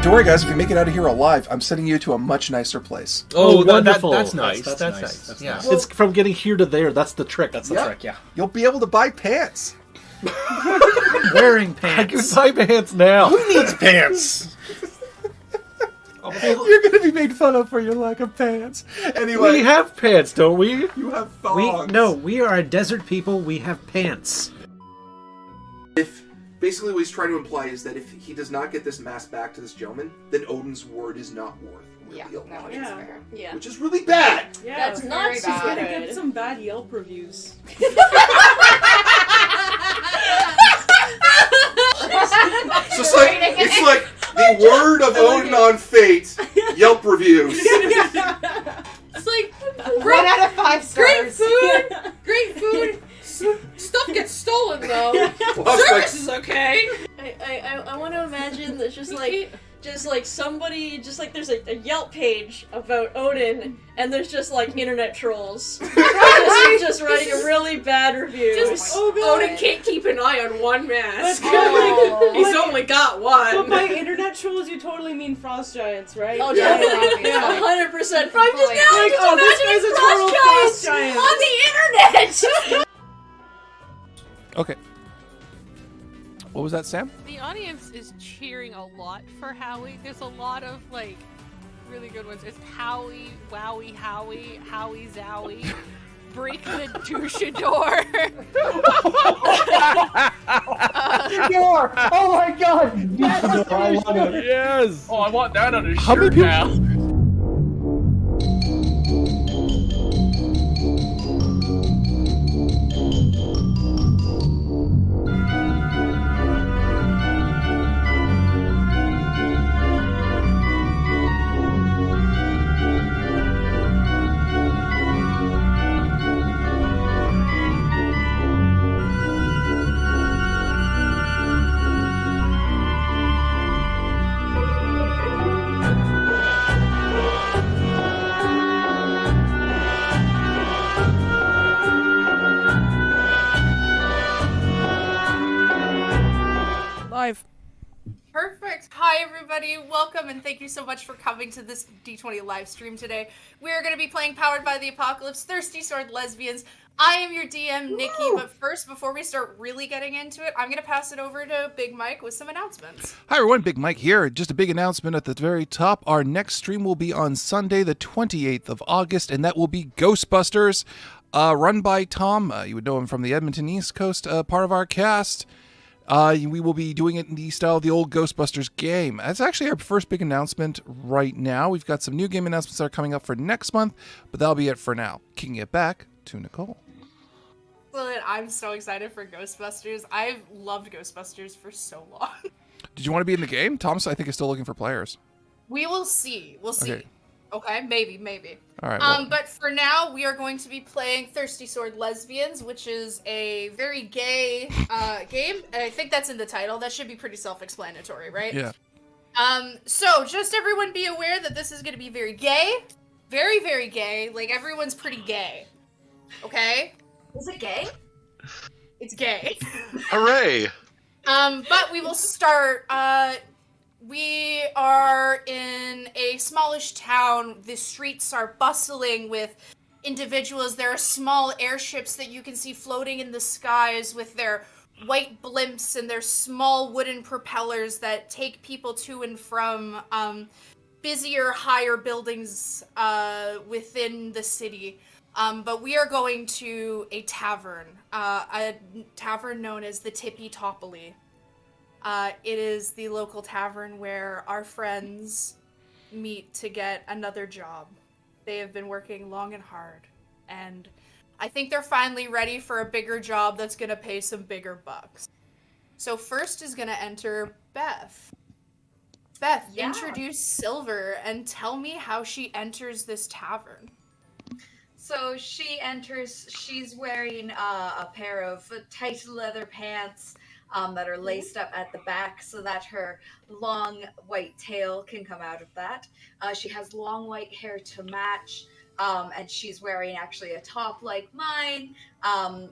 Don't worry, guys. If you make it out of here alive, I'm sending you to a much nicer place. Oh, wonderful. That's nice. That's nice. That's yeah. nice. Well, it's from getting here to there. That's the trick. That's the trick, yeah. You'll be able to buy pants. Wearing pants. I can buy pants now. Who needs pants? You're going to be made fun of for your lack of pants. Anyway. We have pants, don't we? You have thongs. We are a desert people. We have pants. Basically what he's trying to imply is that if he does not get this mask back to this gentleman, then Odin's word is not worth really a lot. Is fair. Yeah. Which is really bad. Yeah, That's it's not very so bad. good. Get some bad Yelp reviews. So it's like the word of Odin on Fate, Yelp reviews. It's like 1 out of 5 stars. Great food. Stuff gets stolen though. Well, Service is okay. I want to imagine that just like somebody, just like there's a Yelp page about Odin, and there's just like internet trolls just writing a really bad review. Odin can't keep an eye on one mask. He's only got one. But by internet trolls, you totally mean frost giants, right? Oh, Yeah. definitely. Yeah. 100%. I'm just now Like, just oh, this imagining guy's a total frost frost giant. giants on the internet. Okay. What was that, Sam? The audience is cheering a lot for Howie. There's a lot of like really good ones. It's Howie, Wowie, Howie, Howie, Zowie, Break the Douchador. Door! Oh my god! Yes, I love it. Yes! Oh, I want that on a How many shirt people- now. everybody. Welcome and thank you so much for coming to this D20 live stream today. We are going to be playing Powered by the Apocalypse, Thirsty Sword Lesbians. I am your DM, Nikki, but first, before we start really getting into it, I'm going to pass it over to Big Mike with some announcements. Hi everyone, Big Mike here. Just a big announcement at the very top. Our next stream will be on Sunday, the 28th of August, and that will be Ghostbusters, run by Tom. You would know him from the Edmonton East Coast, part of our cast. We will be doing it in the style of the old Ghostbusters game. That's actually our first big announcement right now. We've got some new game announcements that are coming up for next month, but that'll be it for now. Kicking it back to Nicole. I'm so excited for Ghostbusters. I've loved Ghostbusters for so long. Did you want to be in the game? Tom's, I think, is still looking for players. We will see. We'll see. Okay, maybe. All right. But for now, we are going to be playing Thirsty Sword Lesbians, which is a very gay game. And I think that's in the title. That should be pretty self-explanatory, right? Yeah. So just everyone be aware that this is going to be very gay. Very, very gay. Like, everyone's pretty gay. Okay? Is it gay? It's gay. Hooray! But we will start. We are in a smallish town. The streets are bustling with individuals. There are small airships that you can see floating in the skies with their white blimps and their small wooden propellers that take people to and from busier, higher buildings within the city. But we are going to a tavern known as the Tippy Toppily. It is the local tavern where our friends meet to get another job. They have been working long and hard, and I think they're finally ready for a bigger job that's going to pay some bigger bucks. So first is going to enter Beth. Beth, introduce Silver and tell me how she enters this tavern. So she enters, she's wearing a pair of tight leather pants that are laced up at the back so that her long white tail can come out of that. She has long white hair to match, and she's wearing actually a top like mine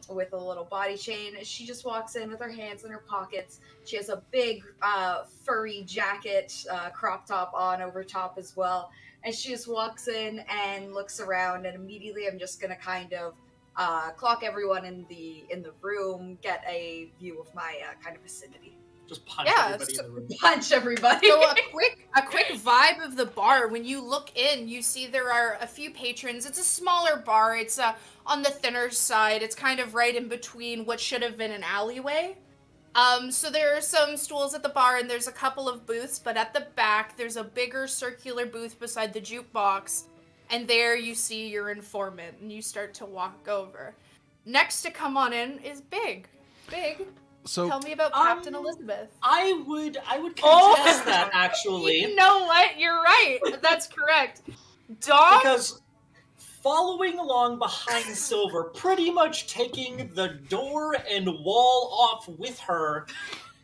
with a little body chain. She just walks in with her hands in her pockets. She has a big furry jacket, crop top on over top as well. And she just walks in and looks around, and immediately I'm just gonna kind of clock everyone in the room, get a view of my kind of vicinity. Just punch everybody in the room. Punch everybody. So a quick vibe of the bar. When you look in, you see there are a few patrons. It's a smaller bar. It's on the thinner side. It's kind of right in between what should have been an alleyway. So there are some stools at the bar, and there's a couple of booths, but at the back, there's a bigger circular booth beside the jukebox, and there you see your informant, and you start to walk over. Next to come on in is Big. Big, so tell me about Captain Elizabeth. I would contest that, actually. You know what? You're right. That's correct. Dog? Because following along behind Silver, pretty much taking the door and wall off with her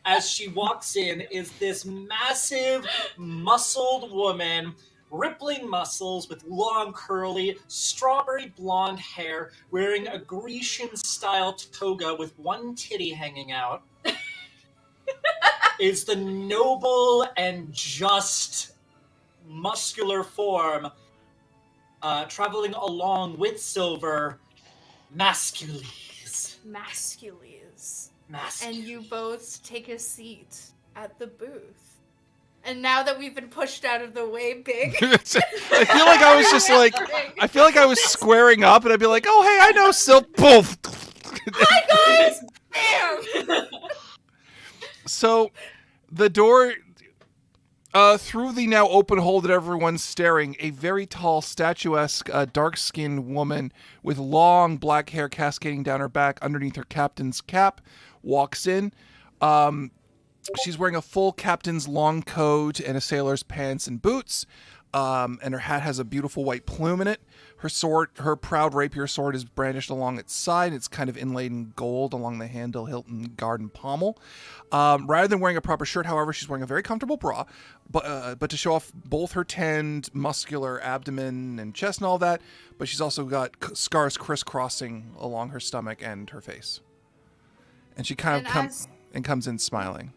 as she walks in, is this massive, muscled woman, rippling muscles with long, curly, strawberry blonde hair, wearing a Grecian-style toga with one titty hanging out. Is the noble and just muscular form traveling along with Silver, Mascules. And you both take a seat at the booth. And now that we've been pushed out of the way, Big. I feel like I was just like, I feel like I was squaring up, and I'd be like, oh, hey, I know Silver. Poof. Hi, guys! Bam! So, the door, through the now open hole that everyone's staring, a very tall, statuesque, dark-skinned woman with long black hair cascading down her back underneath her captain's cap walks in. She's wearing a full captain's long coat and a sailor's pants and boots, and her hat has a beautiful white plume in it. Her proud rapier sword is brandished along its side. It's kind of inlaid in gold along the handle, hilt, and guard and pommel. Rather than wearing a proper shirt, however, she's wearing a very comfortable bra, but to show off both her tanned, muscular abdomen and chest and all that, but she's also got scars crisscrossing along her stomach and her face. And she kind of comes in smiling.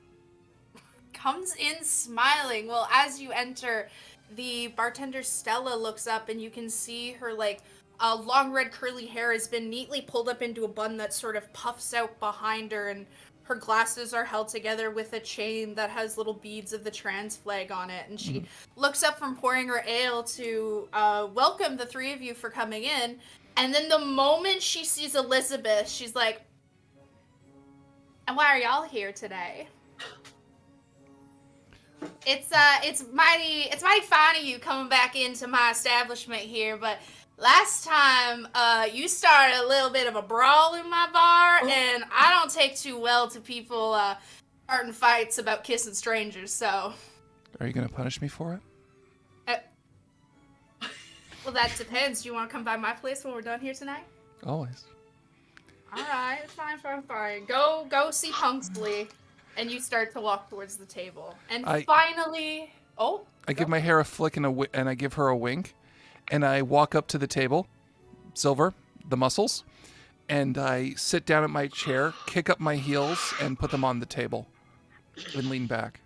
comes in smiling. Well, as you enter, the bartender Stella looks up and you can see her like long red curly hair has been neatly pulled up into a bun that sort of puffs out behind her, and her glasses are held together with a chain that has little beads of the trans flag on it. And she looks up from pouring her ale to welcome the three of you for coming in. And then the moment she sees Elizabeth, she's like, "And why are y'all here today? It's mighty fine of you coming back into my establishment here, but last time you started a little bit of a brawl in my bar, and I don't take too well to people starting fights about kissing strangers, so..." Are you going to punish me for it? Well, that depends. Do you want to come by my place when we're done here tonight? Always. Alright, fine. Go see Pungsley. And you start to walk towards the table. And finally... Oh? I give my hair a flick and I give her a wink. And I walk up to the table, Silver, the muscles, and I sit down at my chair, kick up my heels, and put them on the table, and lean back.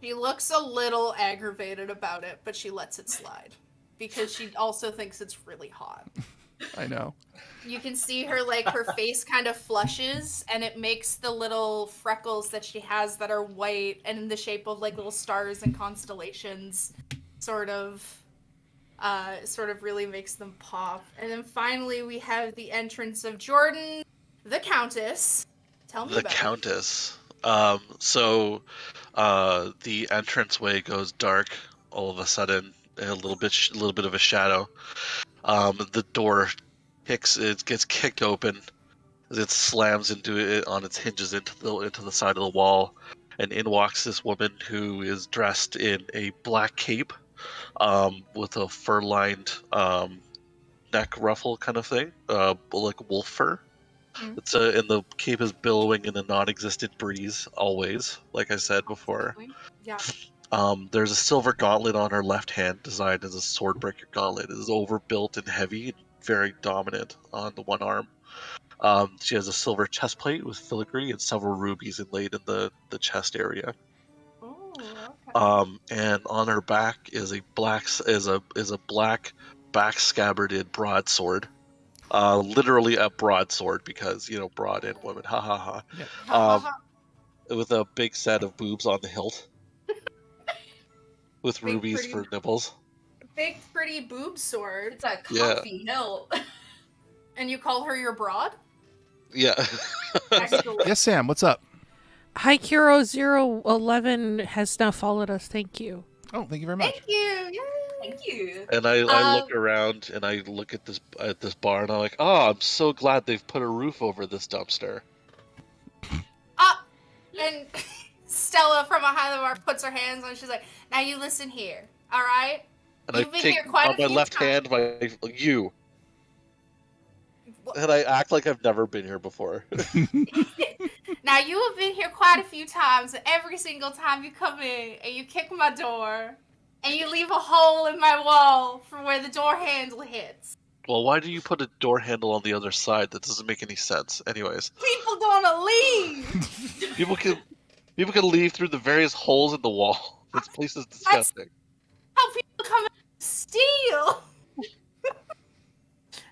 She looks a little aggravated about it, but she lets it slide. Because she also thinks it's really hot. I know. You can see her, like, her face kind of flushes, and it makes the little freckles that she has that are white and in the shape of, like, little stars and constellations sort of really makes them pop. And then finally we have the entrance of Jordan, the Countess. Tell me about it. The Countess. So the entranceway goes dark all of a sudden, a little bit of a shadow. The door gets kicked open. It slams into it on its hinges into the side of the wall, and in walks this woman who is dressed in a black cape, with a fur-lined neck ruffle kind of thing, like wolf fur. It's and the cape is billowing in a non-existent breeze, always, like I said before. Yeah. There's a silver gauntlet on her left hand, designed as a swordbreaker gauntlet. It is overbuilt and heavy, and very dominant on the one arm. She has a silver chest plate with filigree and several rubies inlaid in the chest area. Oh, okay. And on her back is a black back scabbarded broadsword. Literally a broadsword, because broad and women. Ha ha ha. Yeah. With a big set of boobs on the hilt. With rubies for nipples. Big, pretty boob sword. It's a comfy hilt. And you call her your broad? Yeah. Yes, Sam, what's up? Hi, Kiro011 has now followed us. Thank you. Oh, thank you very much. Thank you. Yay. Thank you. And I look around and I look at this bar and I'm like, oh, I'm so glad they've put a roof over this dumpster. And Stella from behind the bar puts her hands on. She's like, "Now you listen here, all right? And You've I been take here quite on a my few left times." hand you. And I act like I've never been here before. Now you have been here quite a few times, and every single time you come in and you kick my door, and you leave a hole in my wall from where the door handle hits. Well, why do you put a door handle on the other side? That doesn't make any sense. Anyways. People gonna leave. People can leave through the various holes in the wall. This place is disgusting. How people come and steal.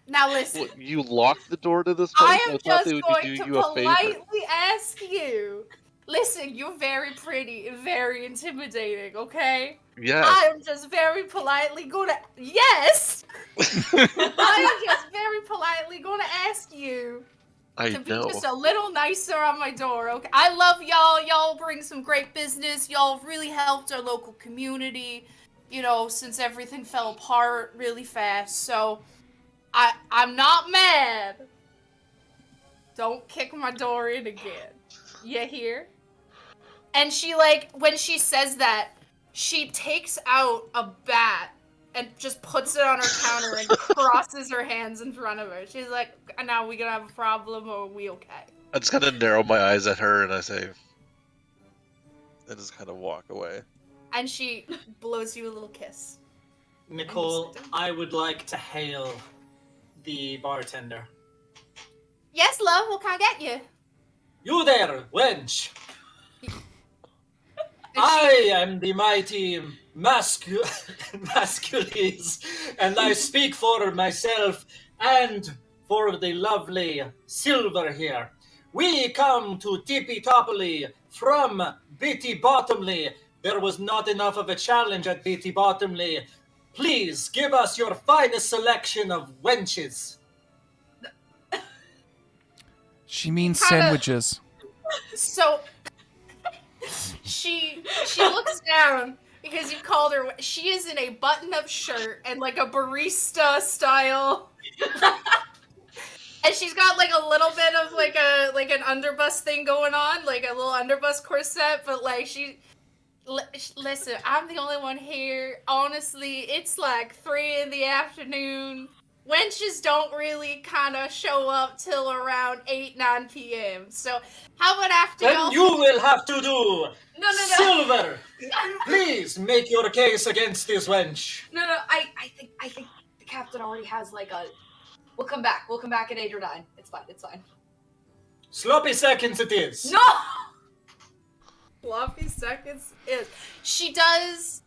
Now listen. What, you locked the door to this place? I am thought just they would going be to doing you a favor. politely ask you. Listen, you're very pretty and very intimidating, okay? Yes. I am just very politely going to... Yes! I am just very politely going to ask you to be just a little nicer on my door, okay? I love y'all. Y'all bring some great business. Y'all really helped our local community, since everything fell apart really fast. So, I'm not mad. Don't kick my door in again. You hear? And she, when she says that, she takes out a bat and just puts it on her counter and crosses her hands in front of her. She's like, "Now we gonna have a problem, or are we okay?" I just kind of narrow my eyes at her and I say, and just kind of walk away. And she blows you a little kiss. Nicole, I would like to hail the bartender. Yes, love, what can I get you? You there, wench! I am the mighty Mascules, and I speak for myself and for the lovely Silver here. We come to Tippy Toppily from Bitty Bottomly. There was not enough of a challenge at Bitty Bottomly. Please give us your finest selection of wenches. She means Kinda- sandwiches. So she looks down because you called her. She is in a button-up shirt and like a barista style, and she's got like a little bit of like an underbust thing going on, like a little underbust corset. But like listen, I'm the only one here. Honestly, it's like 3 in the afternoon. Wenches don't really kind of show up till around 9 p.m. So how about after Then y'all... you will have to do. No. Silver, please make your case against this wench. No, I think the captain already has like a. We'll come back at 8 or 9. It's fine. Sloppy seconds it is. No! Sloppy seconds is. She does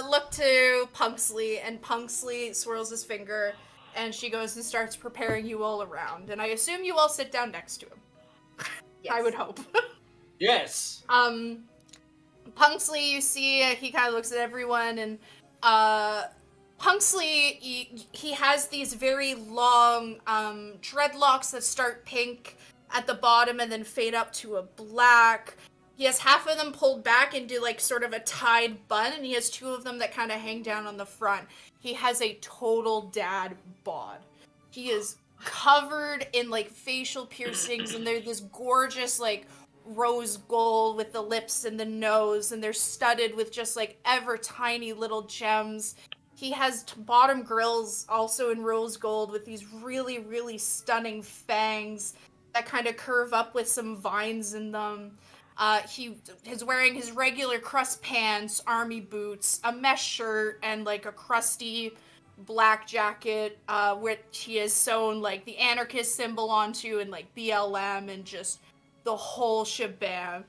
look to Punksley, and Punksley swirls his finger, and she goes and starts preparing you all around. And I assume you all sit down next to him. Yes. I would hope. Yes. Punksley, you see, he kind of looks at everyone, and Punksley, he has these very long dreadlocks that start pink at the bottom and then fade up to a black. He has half of them pulled back into like sort of a tied bun, and he has 2 of them that kind of hang down on the front. He has a total dad bod. He is covered in like facial piercings, and they're this gorgeous like rose gold with the lips and the nose, and they're studded with just like ever tiny little gems. He has bottom grills also in rose gold with these really, really stunning fangs that kind of curve up with some vines in them. He is wearing his regular crust pants, army boots, a mesh shirt, and like a crusty black jacket, which he has sewn like the anarchist symbol onto, and like BLM, and just the whole shebang.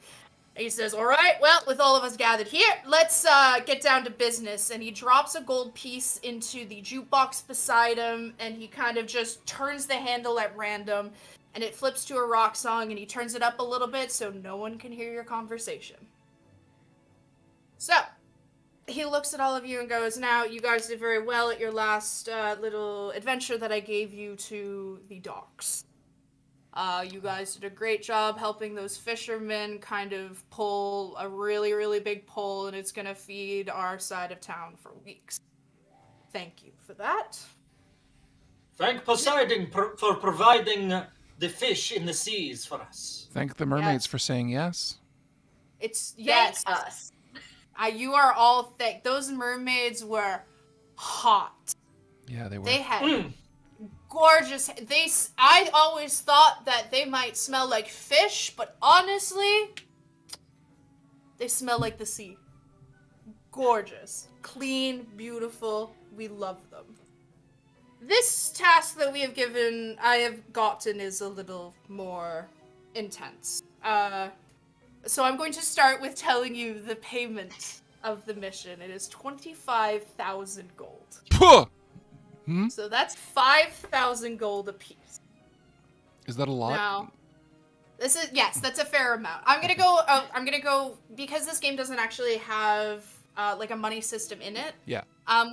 He says, all right, well, with all of us gathered here, let's get down to business. And he drops a gold piece into the jukebox beside him, and he kind of just turns the handle at random, and it flips to a rock song, and he turns it up a little bit so no one can hear your conversation. So, he looks at all of you and goes, now, you guys did very well at your last little adventure that I gave you to the docks. You guys did a great job helping those fishermen kind of pull a really, really big pole, and it's gonna feed our side of town for weeks. Thank you for that. Thank Poseidon for providing the fish in the seas for us. Thank the mermaids for saying yes. It's yes. Thank us. You are all thick. Those mermaids were hot. Yeah, they were. They had gorgeous. I always thought that they might smell like fish, but honestly, they smell like the sea. Gorgeous, clean, beautiful. We love them. This task that I have gotten is a little more intense. So I'm going to start with telling you the payment of the mission. It is 25,000 gold. Puh! So that's 5,000 gold apiece. Is that a lot? Now, that's a fair amount. I'm gonna go because this game doesn't actually have like a money system in it. Yeah.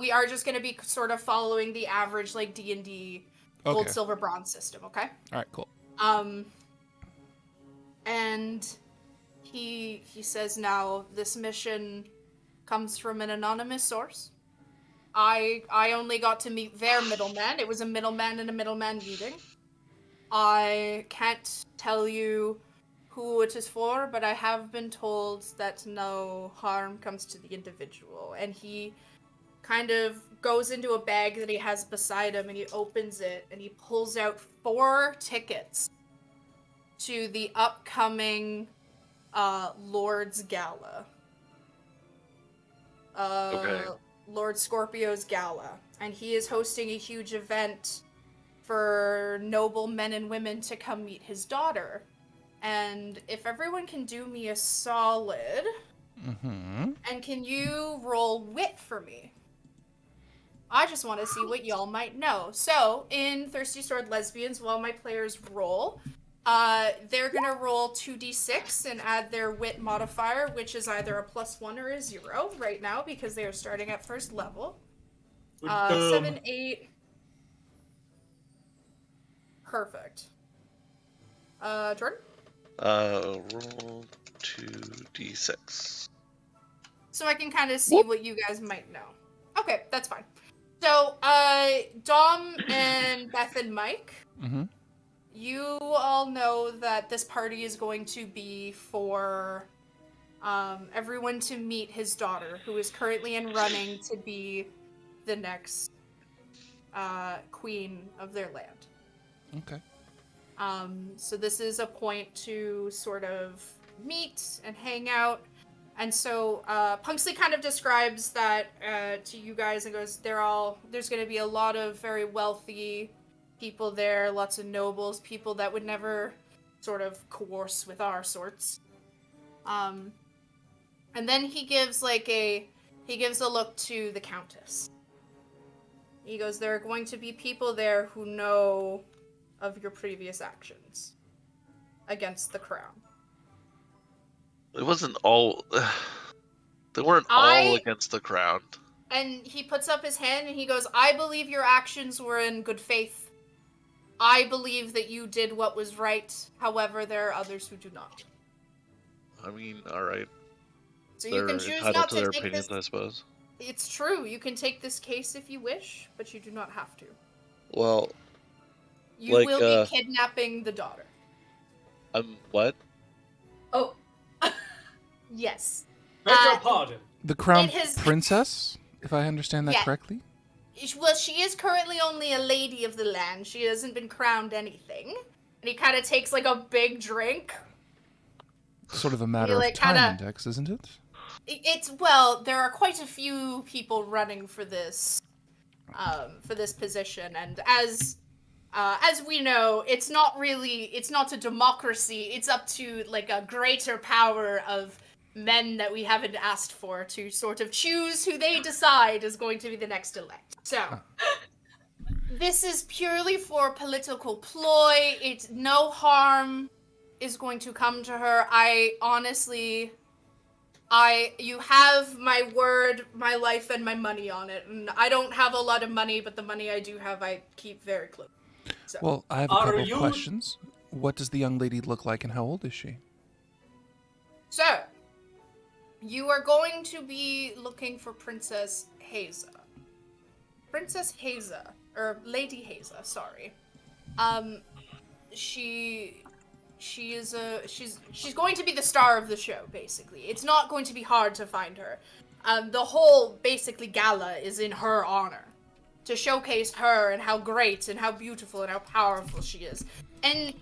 We are just gonna be sort of following the average like D&D gold, Okay. silver, bronze system. Okay. All right, cool. And he says now this mission comes from an anonymous source. I only got to meet their middleman. It was a middleman and a middleman meeting. I can't tell you who it is for, but I have been told that no harm comes to the individual. And he kind of goes into a bag that he has beside him, and he opens it, and he pulls out 4 tickets to the upcoming Lord's Gala. Okay. Lord Scorpio's Gala. And he is hosting a huge event for noble men and women to come meet his daughter. And if everyone can do me a solid, Mm-hmm. And can you roll wit for me? I just want to see what y'all might know. So, in Thirsty Sword Lesbians, while my players roll, they're going to roll 2d6 and add their wit modifier, which is either a +1 or a 0 right now, because they are starting at first level. 7, 8. Perfect. Jordan? Roll 2d6. So I can kind of see what you guys might know. Okay, that's fine. So, Dom and Beth and Mike, you all know that this party is going to be for everyone to meet his daughter, who is currently in running to be the next queen of their land. Okay. So this is a point to sort of meet and hang out. And so Punxley kind of describes that to you guys and goes, there's going to be a lot of very wealthy people there, lots of nobles, people that would never sort of coerce with our sorts. And then he gives a look to the Countess. He goes, there are going to be people there who know of your previous actions against the crown. It wasn't all. They weren't all against the crown. And he puts up his hand and he goes, I believe your actions were in good faith. I believe that you did what was right. However, there are others who do not. I mean, alright. So They're you can choose entitled not to to their take opinions, this. I suppose. It's true. You can take this case if you wish, but you do not have to. Well, You will be kidnapping the daughter. What? Oh. Yes. Beg your pardon. The crown princess, if I understand that correctly? Well, she is currently only a lady of the land. She hasn't been crowned anything. And he kind of takes like a big drink. Sort of a matter of time index, isn't it? Well, there are quite a few people running for this position, and as we know, it's not a democracy. It's up to like a greater power of men that we haven't asked for to sort of choose who they decide is going to be the next elect. So, this is purely for political ploy. No harm is going to come to her. You have my word, my life, and my money on it. And I don't have a lot of money, but the money I do have, I keep very close. So. Well, I have a couple of questions. What does the young lady look like, and how old is she? So, you are going to be looking for Princess Haza. Princess Haza, or Lady Haza, sorry. She's going to be the star of the show, basically. It's not going to be hard to find her. The whole, basically, gala is in her honor. To showcase her and how great and how beautiful and how powerful she is. And,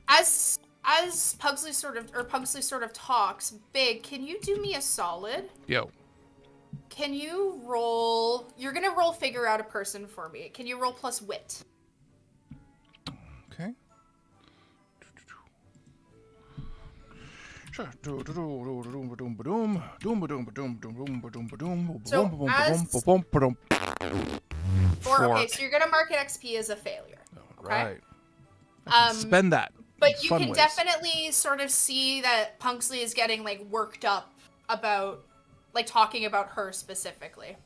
as Pugsley sort of talks, Big, can you do me a solid? Yo. Can you roll... You're gonna roll figure out a person for me. Can you roll plus wit? Okay. Sure. Okay, so you're gonna mark an XP as a failure. Okay. Right. I can spend that. But you can definitely sort of see that Punxley is getting like worked up about like talking about her specifically.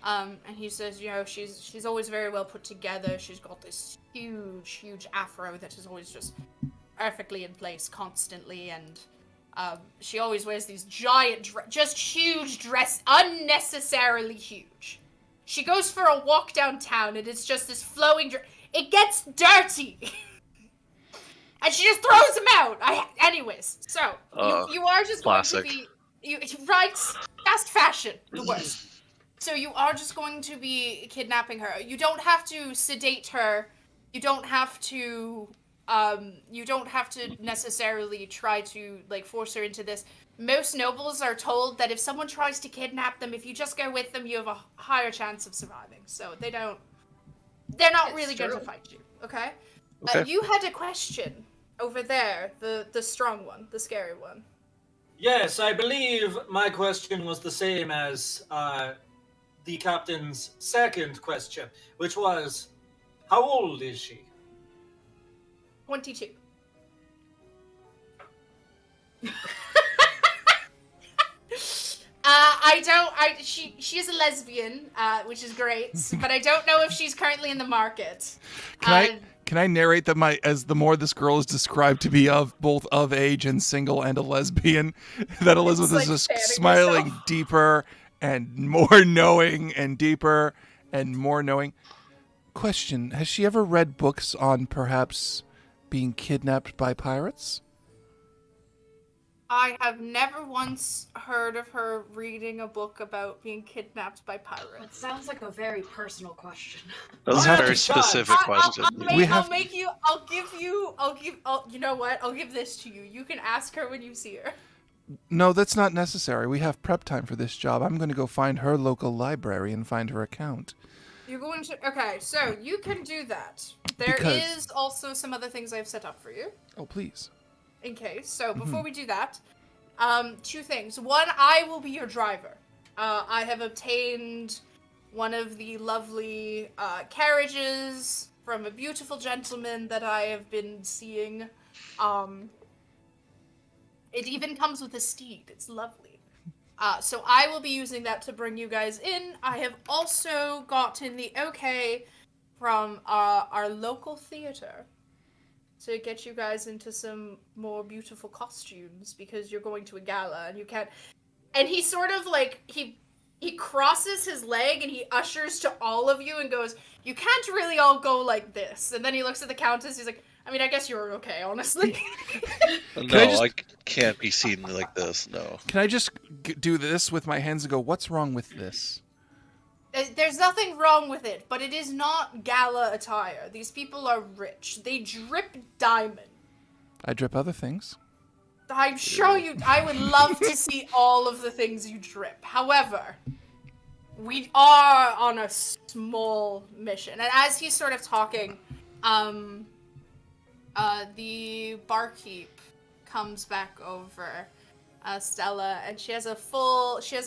And he says, you know, she's always very well put together. She's got this huge afro that is always just perfectly in place constantly, and she always wears these giant, just huge dress, unnecessarily huge. She goes for a walk downtown, and it's just this flowing dress. It gets dirty, and she just throws them out. Anyways, so you are just classic. going to be right fast fashion, the worst. So you are just going to be kidnapping her. You don't have to sedate her. You don't have to necessarily try to like force her into this. Most nobles are told that if someone tries to kidnap them, if you just go with them, you have a higher chance of surviving. So they're not really going to fight you. Okay. You had a question over there, the strong one, the scary one. Yes, I believe my question was the same as the captain's second question, which was, how old is she? 22. She is a lesbian, which is great, but I don't know if she's currently in the market. Can I narrate that as the more this girl is described to be of both of age and single and a lesbian, that Elizabeth is just smiling herself. deeper and more knowing and deeper and more knowing. Question, has she ever read books on perhaps being kidnapped by pirates? I have never once heard of her reading a book about being kidnapped by pirates. Sounds like a very personal question. That's a very specific question. You know what? I'll give this to you. You can ask her when you see her. No, that's not necessary. We have prep time for this job. I'm going to go find her local library and find her account. You're going to... Okay, so you can do that. There is also some other things I've set up for you. Oh, please. In case. So before we do that, two things. One, I will be your driver. I have obtained one of the lovely carriages from a beautiful gentleman that I have been seeing. It even comes with a steed. It's lovely. So I will be using that to bring you guys in. I have also gotten the okay from our local theater to get you guys into some more beautiful costumes because you're going to a gala and you can't. And he sort of like he crosses his leg and he ushers to all of you and goes, "You can't really all go like this." And then he looks at the countess. He's like, "I mean, I guess you're okay, honestly." I can't be seen like this. No. Can I just do this with my hands and go, "What's wrong with this?" There's nothing wrong with it, but it is not gala attire. These people are rich. They drip diamond. I drip other things. I'm sure I would love to see all of the things you drip. However, we are on a small mission. And as he's sort of talking, the barkeep comes back over, Stella, and she has a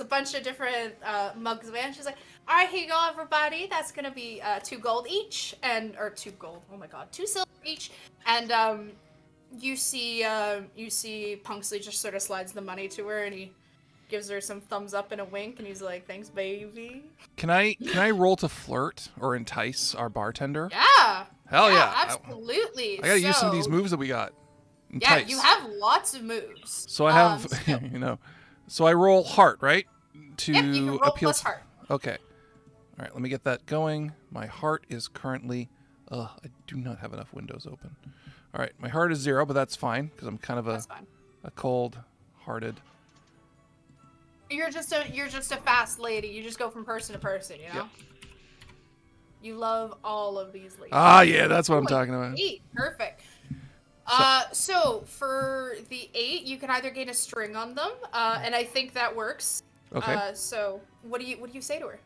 bunch of different mugs of ale. She's like, "All right, here you go, everybody. That's gonna be 2 gold each, or 2 gold. Oh my god, 2 silver each." And you see Punksley just sort of slides the money to her, and he gives her some thumbs up and a wink, and he's like, "Thanks, baby." Can I roll to flirt or entice our bartender? Yeah. Hell yeah. Absolutely. I gotta use some of these moves that we got. Yeah, Entice. you have lots of moves. So I have, so I roll heart, right? To you can roll appeal plus heart. Okay. All right, let me get that going. My heart is currently, I do not have enough windows open. All right, my heart is 0, but that's fine because I'm kind of a cold-hearted. You're just a fast lady. You just go from person to person, you know? Yep. You love all of these ladies. Ah, yeah, that's what I'm talking about. 8, perfect. So for the 8, you can either gain a string on them, and I think that works. Okay. So what do you say to her?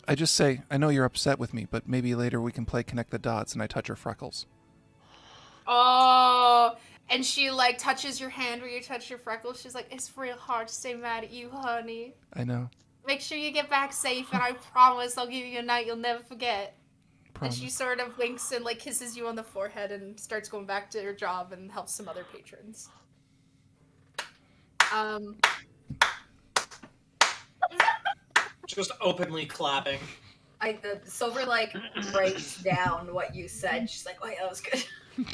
I just say, "I know you're upset with me, but maybe later we can play connect the dots," and I touch her freckles. Oh, and she like touches your hand where you touch your freckles. She's like, "It's real hard to stay mad at you, honey. I know. Make sure you get back safe, and I promise I'll give you a night you'll never forget." Promise. And she sort of winks and like kisses you on the forehead and starts going back to her job and helps some other patrons. Just openly clapping. The Silver like breaks down what you said. She's like, "Oh yeah, that was good."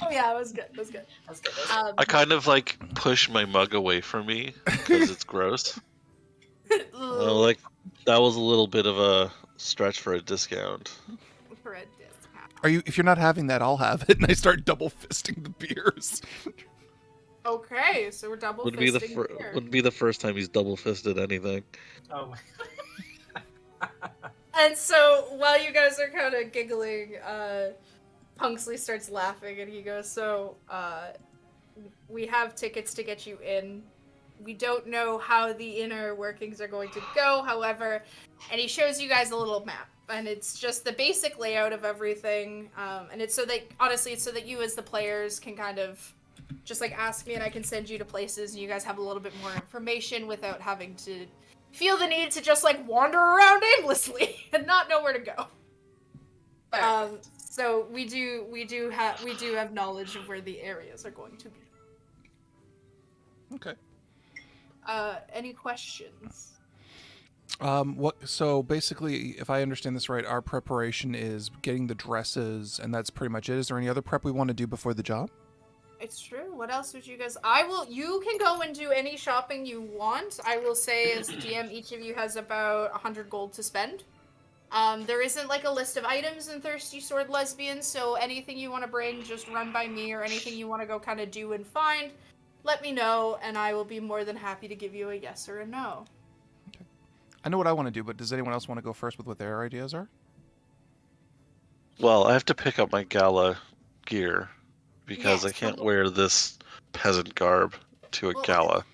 Oh yeah, it was good. It was good. That was good. I kind of like push my mug away from me because it's gross. Like that was a little bit of a stretch for a discount. For a discount. If you're not having that, I'll have it, and I start double fisting the beers. Okay, so we're double fisting here. Wouldn't be the first time he's double fisted anything. Oh my. And so while you guys are kind of giggling, Punksley starts laughing and he goes, "So, we have tickets to get you in. We don't know how the inner workings are going to go, however," and he shows you guys a little map. and it's just the basic layout of everything. And it's so that, honestly, it's so that you as the players can kind of just like ask me and I can send you to places and you guys have a little bit more information without having to feel the need to just like wander around aimlessly and not know where to go. So we do have knowledge of where the areas are going to be. Okay. Any questions? So basically, if I understand this right, our preparation is getting the dresses, and that's pretty much it. Is there any other prep we want to do before the job? It's true. What else would you guys... You can go and do any shopping you want. I will say, as GM, each of you has about 100 gold to spend. There isn't, like, a list of items in Thirsty Sword Lesbians, so anything you want to bring, just run by me, or anything you want to go kind of do and find, let me know, and I will be more than happy to give you a yes or a no. Okay. I know what I want to do, but does anyone else want to go first with what their ideas are? Well, I have to pick up my gala gear because Yes, I can't wear this peasant garb to a gala.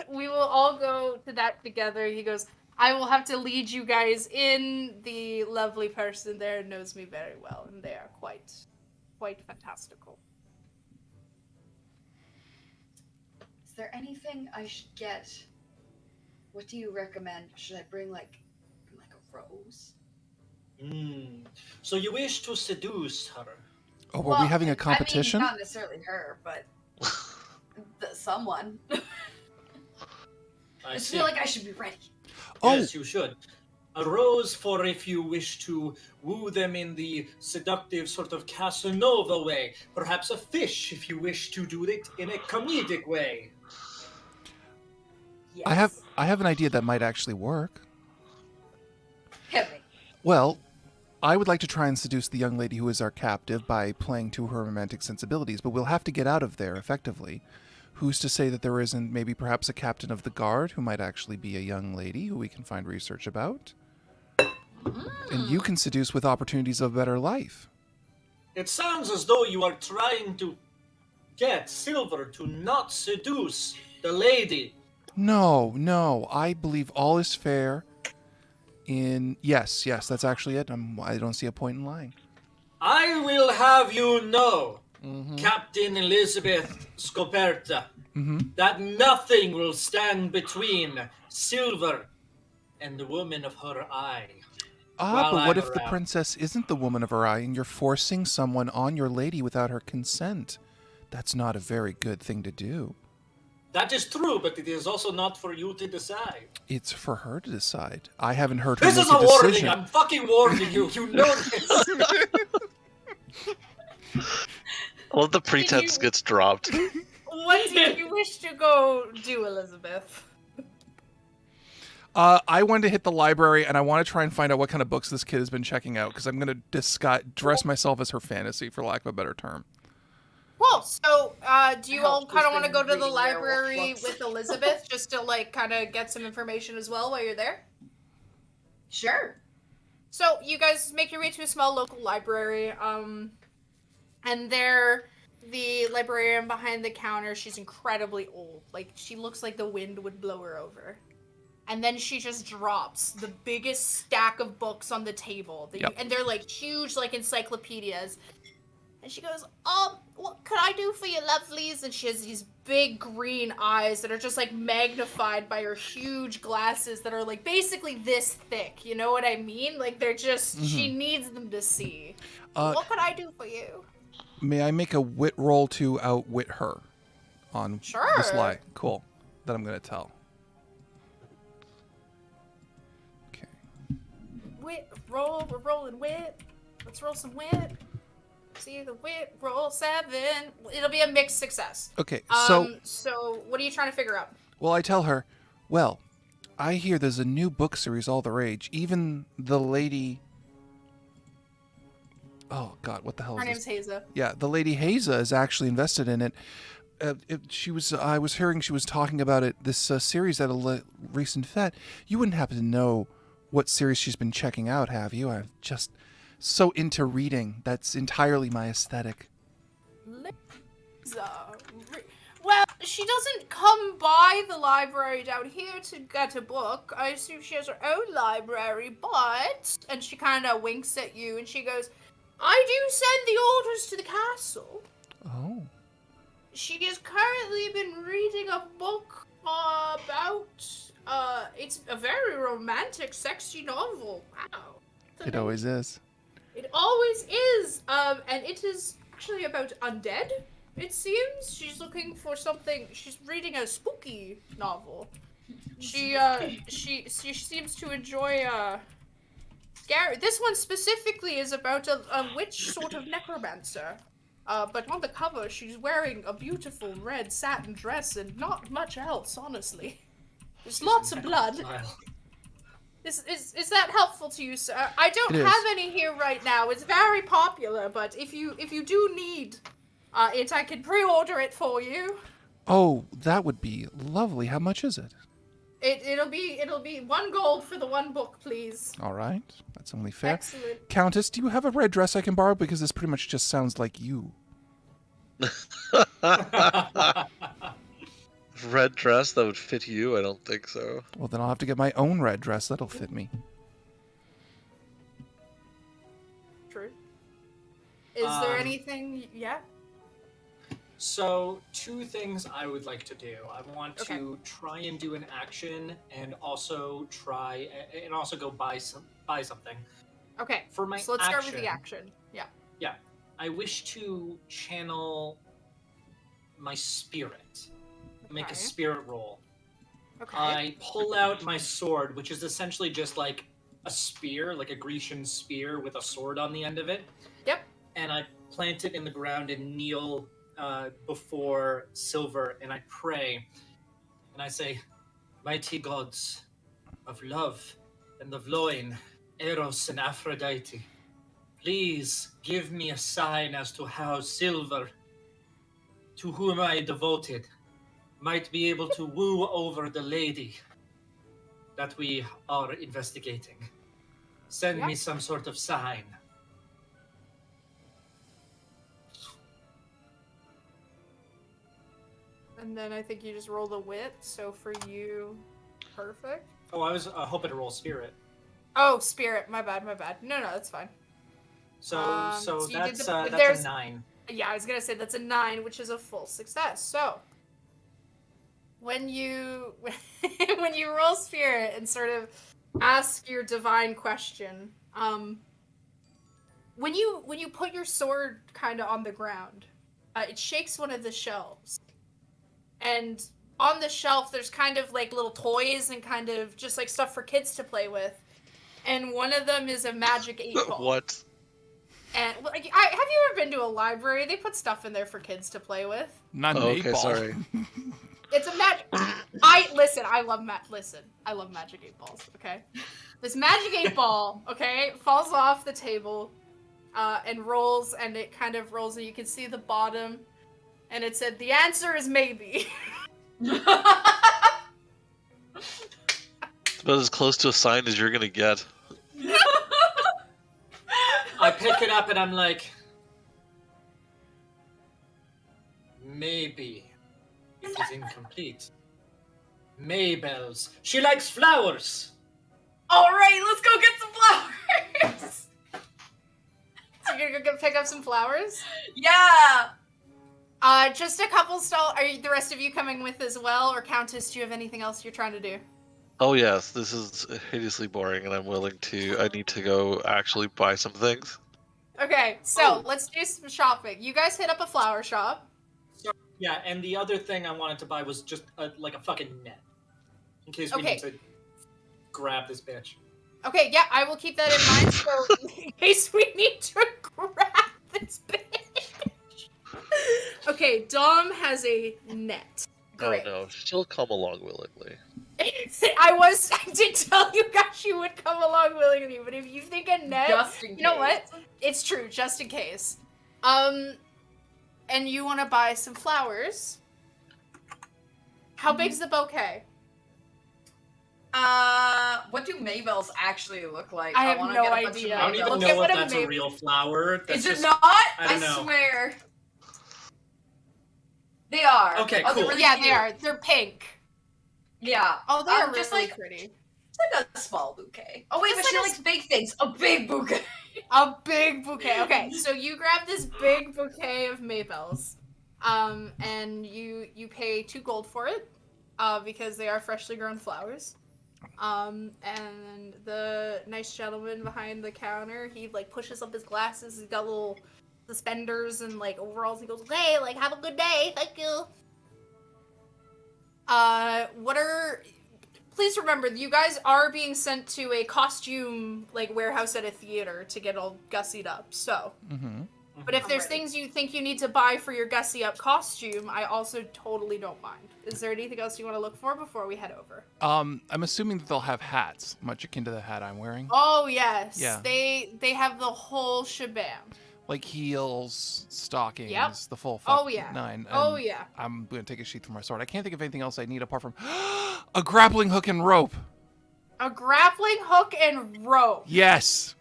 We will all go to that together. He goes, I will have to lead you guys in. The lovely person there knows me very well, and they are quite fantastical. Is there anything I should get? What do you recommend? Should I bring like a rose? So you wish to seduce her? Oh, were we having a competition? I mean, not necessarily her, but someone. I feel like I should be ready. Yes, you should. A rose for if you wish to woo them in the seductive sort of Casanova way. Perhaps a fish if you wish to do it in a comedic way. Yes. I have an idea that might actually work. Hit me. Well, I would like to try and seduce the young lady who is our captive by playing to her romantic sensibilities, but we'll have to get out of there effectively. Who's to say that there isn't maybe perhaps a captain of the guard who might actually be a young lady who we can find research about? And you can seduce with opportunities of a better life. It sounds as though you are trying to get Silver to not seduce the lady. No, I believe all is fair in... Yes, that's actually it. I don't see a point in lying. I will have you know, Captain Elizabeth Scoperta, that nothing will stand between Silver and the woman of her eye. But what if the princess isn't the woman of her eye and you're forcing someone on your lady without her consent? That's not a very good thing to do. That is true, but it is also not for you to decide. It's for her to decide. I haven't heard her This make is a decision. warning. I'm fucking warning you. You know this. Well, the pretense gets dropped. What do you wish to go do, Elizabeth? I want to hit the library, and I want to try and find out what kind of books this kid has been checking out, because I'm going to dress myself as her fantasy, for lack of a better term. Cool. So, do you all kind of want to go to the library with Elizabeth just to, like, kind of get some information as well while you're there? Sure. So, you guys make your way to a small local library, and there, the librarian behind the counter, she's incredibly old. Like, she looks like the wind would blow her over. And then she just drops the biggest stack of books on the table. And they're, like, huge, like, encyclopedias. And she goes, what could I do for you, lovelies? And she has these big green eyes that are just, like, magnified by her huge glasses that are, like, basically this thick. You know what I mean? Like, they're just, she needs them to see. What could I do for you? May I make a wit roll to outwit her on this lie? Cool. That I'm going to tell. Okay. Wit, roll, we're rolling wit. Let's roll some wit. See the wit, roll 7. It'll be a mixed success. Okay, so what are you trying to figure out? Well, I tell her, well, I hear there's a new book series all the rage. Even the lady... Oh, God, what the hell Her is this? name's Haza. Yeah, the lady Haza is actually invested in it. I was hearing she was talking about it, this series at a recent fete. You wouldn't happen to know what series she's been checking out, have you? I'm just so into reading. That's entirely my aesthetic. Well, she doesn't come by the library down here to get a book. I assume she has her own library, but... And she kind of winks at you, and she goes, I do send the orders to the castle. Oh. She has currently been reading a book about... it's a very romantic, sexy novel. Wow. It always is. It always is. And it is actually about undead. It seems she's looking for something. She's reading a spooky novel. She seems to enjoy scary. This one specifically is about a witch sort of necromancer. But on the cover, she's wearing a beautiful red satin dress and not much else, honestly. There's lots of blood. Is that helpful to you, sir? I don't have any here right now. It's very popular, but if you do need it, I can pre-order it for you. Oh, that would be lovely. How much is it? It'll be 1 gold for the 1 book, please. All right. That's only fair. Excellent. Countess, do you have a red dress I can borrow? Because this pretty much just sounds like you. Red dress that would fit you? I don't think so. Well, then I'll have to get my own red dress. That'll fit me. True. Is there anything? Yeah. So, 2 things I would like to do. I want to try and do an action, and also go buy something. Okay. For my so let's action, start with the action. Yeah. Yeah. I wish to channel my spirit. Make a spirit roll. Okay. I pull out my sword, which is essentially just like a spear, like a Grecian spear with a sword on the end of it. Yep. And I plant it in the ground and kneel before Silver, and I pray. And I say, mighty gods of love and of loin, Eros and Aphrodite, please give me a sign as to how Silver, to whom I devoted, might be able to woo over the lady that we are investigating. Send me some sort of sign. And then I think you just roll the wit, so for you, perfect. Oh, I was hoping to roll spirit. Oh, spirit, my bad. No, that's fine. So you that's did a 9. Yeah, I was gonna say that's a 9, which is a full success. So, when you roll spirit and sort of ask your divine question, when you put your sword kind of on the ground, it shakes one of the shelves, and on the shelf there's kind of like little toys and kind of just like stuff for kids to play with, and one of them is a magic 8-ball. What? And have you ever been to a library? They put stuff in there for kids to play with. Not an 8-ball. Sorry. It's a magic. I love magic 8-balls. Okay, this magic 8-ball, okay, falls off the table, and rolls, and it kind of rolls, and you can see the bottom, and it said the answer is maybe. It's about as close to a sign as you're gonna get. I pick it up and I'm like, maybe it is incomplete. Maybells. She likes flowers. All right, let's go get some flowers. So you're gonna go pick up some flowers? Yeah. Just a couple stall. Are the rest of you coming with as well, or Countess? Do you have anything else you're trying to do? Oh yes, this is hideously boring, and I need to go actually buy some things. Okay, so let's do some shopping. You guys hit up a flower shop. Yeah, and the other thing I wanted to buy was just like a fucking net, in case we need to grab this bitch. Okay, yeah, I will keep that in mind. So in case we need to grab this bitch. Okay, Dom has a net. Great. Oh no, she'll come along willingly. I did tell you guys she would come along willingly, but if you think a net, you know what? It's true, just in case. And you want to buy some flowers. How big's the bouquet? What do Maybells actually look like? I have no idea. I don't even know if that's a real flower. Is it not? I swear. They are. Okay, Oh, they're cool. really Yeah, cute. they are. They're pink. Yeah. Oh, they are just really like pretty. it's like a small bouquet. Oh wait, It's but she like a likes big things. A big bouquet. A big bouquet. Okay, so you grab this big bouquet of maybells, and you pay 2 gold for it, because they are freshly grown flowers. And the nice gentleman behind the counter, he like pushes up his glasses. He's got little suspenders and like overalls. He goes, "Okay, like have a good day, thank you." Please remember, you guys are being sent to a costume like warehouse at a theater to get all gussied up. So, but if there's things you think you need to buy for your gussy up costume, I also totally don't mind. Is there anything else you want to look for before we head over? I'm assuming that they'll have hats, much akin to the hat I'm wearing. Oh yes, Yeah. They have the whole shebang. Like heels, stockings, Yep. the full Oh, yeah. 9. Oh, And yeah. I'm going to take a sheath from my sword. I can't think of anything else I need apart from a grappling hook and rope. A grappling hook and rope. Yes.